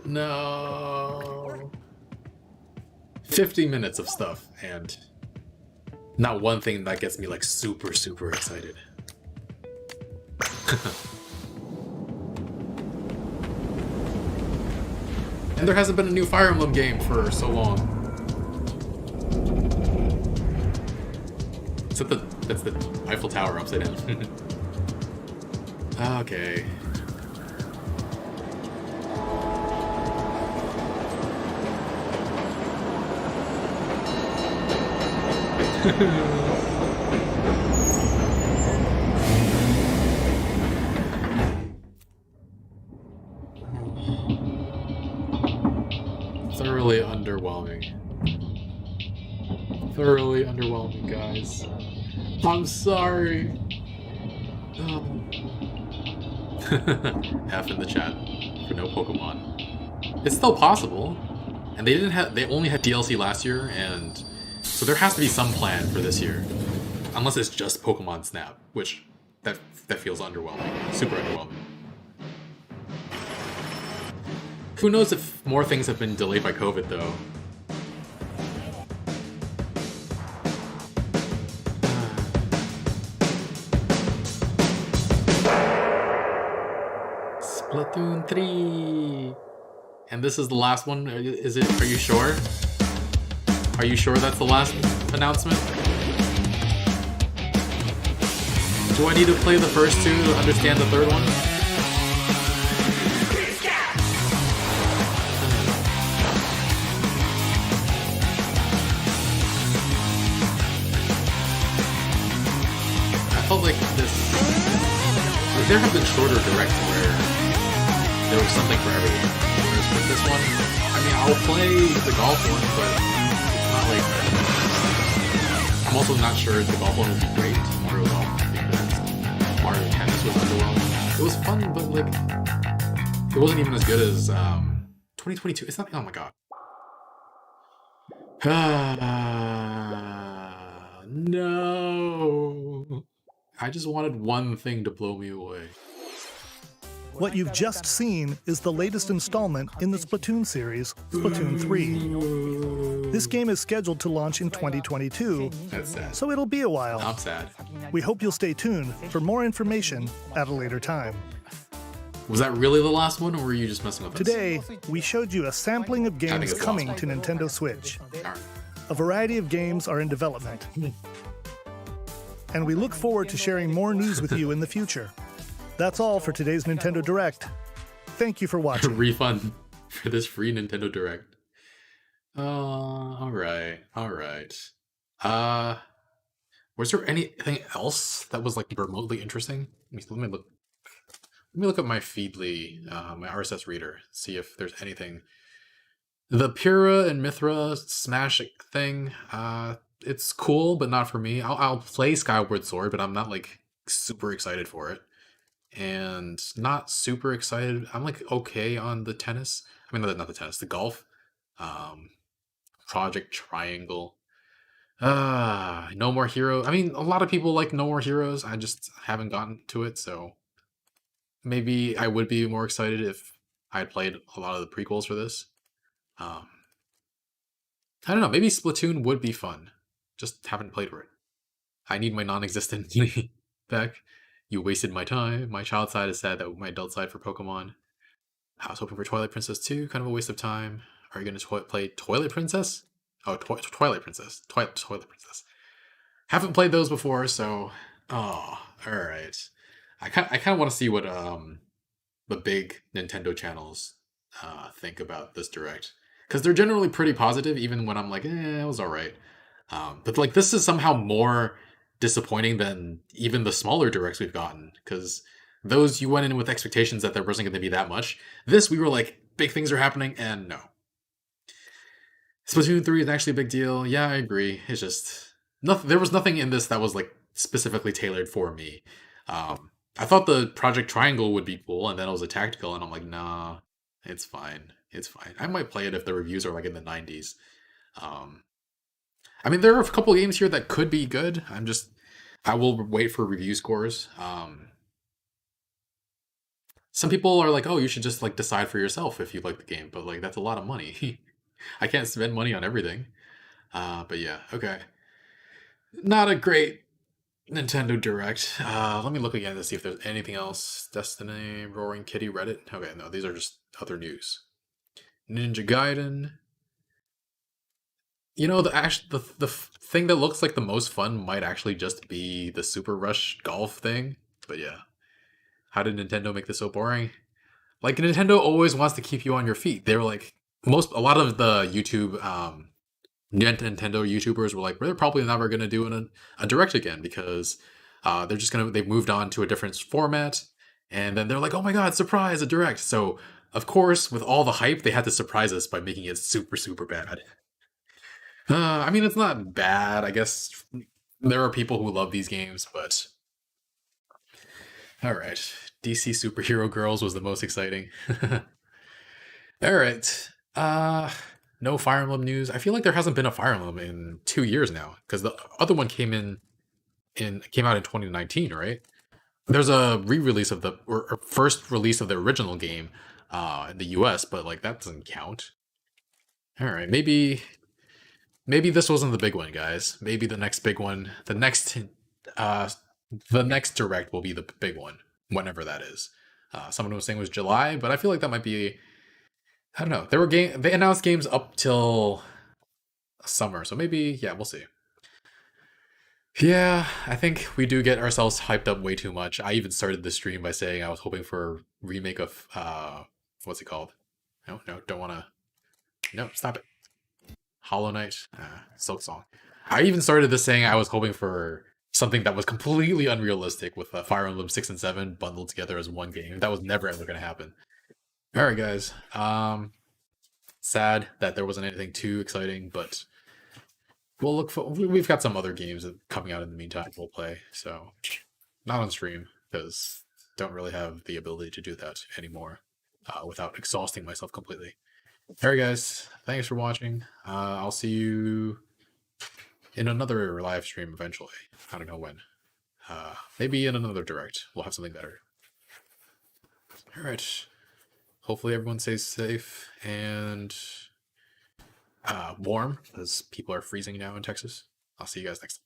Speaker 1: No. 50 minutes of stuff, and not one thing that gets me like super excited. And there hasn't been a new Fire Emblem game for so long. That's the Eiffel Tower upside down. Okay. Thoroughly underwhelming. Thoroughly underwhelming, guys. I'm sorry. F in the chat for no Pokemon. It's still possible, and they only had DLC last year, and so there has to be some plan for this year, unless it's just Pokemon Snap, which that feels underwhelming, super underwhelming. Who knows if more things have been delayed by COVID though. Splatoon 3. And this is the last one? Is it? Are you sure? Are you sure that's the last announcement? Do I need to play the first two to understand the third one? I felt like this... There have been shorter directs where there was something for everyone. Whereas with this one, I mean, I'll play the golf one, but it's not like... I'm also not sure the golf one will be great. Mario Golf, because Mario Tennis was underwhelming. It was fun, but like... It wasn't even as good as 2022. It's not... Oh my god. No. I just wanted one thing to blow me away.
Speaker 6: What you've just seen is the latest installment in the Splatoon series, Splatoon 3. This game is scheduled to launch in 2022,
Speaker 1: That's sad.
Speaker 6: so it'll be a while.
Speaker 1: I'm sad.
Speaker 6: We hope you'll stay tuned for more information at a later time.
Speaker 1: Was that really the last one, or were you just messing with us?
Speaker 6: Today, we showed you a sampling of games
Speaker 1: it's
Speaker 6: coming
Speaker 1: awesome.
Speaker 6: to Nintendo Switch.
Speaker 1: Alright.
Speaker 6: A variety of games are in development. And we look forward to sharing more news with you in the future. That's all for today's Nintendo Direct. Thank you for watching.
Speaker 1: Refund for this free Nintendo Direct. Alright. Was there anything else that was like remotely interesting? Let me look at my Feedly, my RSS reader, see if there's anything. The Pyrrha and Mithra Smash thing, it's cool, but not for me. I'll play Skyward Sword, but I'm not like super excited for it. And not super excited. I'm like okay on the tennis. I mean, not the tennis, the golf. Project Triangle. No More Heroes. I mean, a lot of people like No More Heroes. I just haven't gotten to it, so maybe I would be more excited if I had played a lot of the prequels for this. I don't know. Maybe Splatoon would be fun. Just haven't played for it. I need my non-existent money back. You wasted my time. My child side is sad that my adult side for Pokemon. I was hoping for Twilight Princess 2. Kind of a waste of time. Are you going to play Twilight Princess? Oh, Twilight Princess. Twilight Princess. Haven't played those before, so... Oh, alright. I kind of want to see what the big Nintendo channels think about this Direct. Because they're generally pretty positive, even when I'm like, it was alright. But like, this is somehow more disappointing than even the smaller Directs we've gotten. Because those, you went in with expectations that there wasn't going to be that much. This, we were like, big things are happening, and no. Splatoon 3 is actually a big deal. Yeah, I agree. It's just... there was nothing in this that was like specifically tailored for me. I thought the Project Triangle would be cool, and then it was a tactical, and I'm like, nah, it's fine. It's fine. I might play it if the reviews are like in the 90s. I mean, there are a couple of games here that could be good. I will wait for review scores. Some people are like, oh, you should just like decide for yourself if you like the game, but like that's a lot of money. I can't spend money on everything. But yeah, okay. Not a great Nintendo Direct. Let me look again to see if there's anything else. Destiny, Roaring Kitty, Reddit. Okay, no, these are just other news. Ninja Gaiden. You know, the thing that looks like the most fun might actually just be the Super Rush Golf thing. But yeah, how did Nintendo make this so boring? Like, Nintendo always wants to keep you on your feet. They were like, a lot of the YouTube, Nintendo YouTubers were like, they're probably never going to do a Direct again because they've moved on to a different format. And then they're like, oh my god, surprise, a Direct. So, of course, with all the hype, they had to surprise us by making it super, super bad. I mean, it's not bad. I guess there are people who love these games, but... Alright. DC Superhero Girls was the most exciting. Alright. No Fire Emblem news. I feel like there hasn't been a Fire Emblem in 2 years now, because the other one came out in 2019, right? There's a re-release of or first release of the original game in the US, but like that doesn't count. Alright, maybe this wasn't the big one, guys. Maybe the next big one, the next Direct will be the big one, whenever that is. Someone was saying it was July, but I feel like that might be, I don't know. They announced games up till summer, so maybe, yeah, we'll see. Yeah, I think we do get ourselves hyped up way too much. I even started the stream by saying I was hoping for a remake of, what's it called? No, don't want to. No, stop it. Hollow Knight, Silk Song. I even started this saying I was hoping for something that was completely unrealistic with Fire Emblem 6 and 7 bundled together as one game. That was never ever going to happen. Alright, guys. Sad that there wasn't anything too exciting, but we've got some other games coming out in the meantime we'll play, so not on stream, because don't really have the ability to do that anymore without exhausting myself completely. Alright guys, thanks for watching. I'll see you in another live stream eventually. I don't know when. Maybe in another Direct. We'll have something better. Alright. Hopefully everyone stays safe and warm, as people are freezing now in Texas. I'll see you guys next time.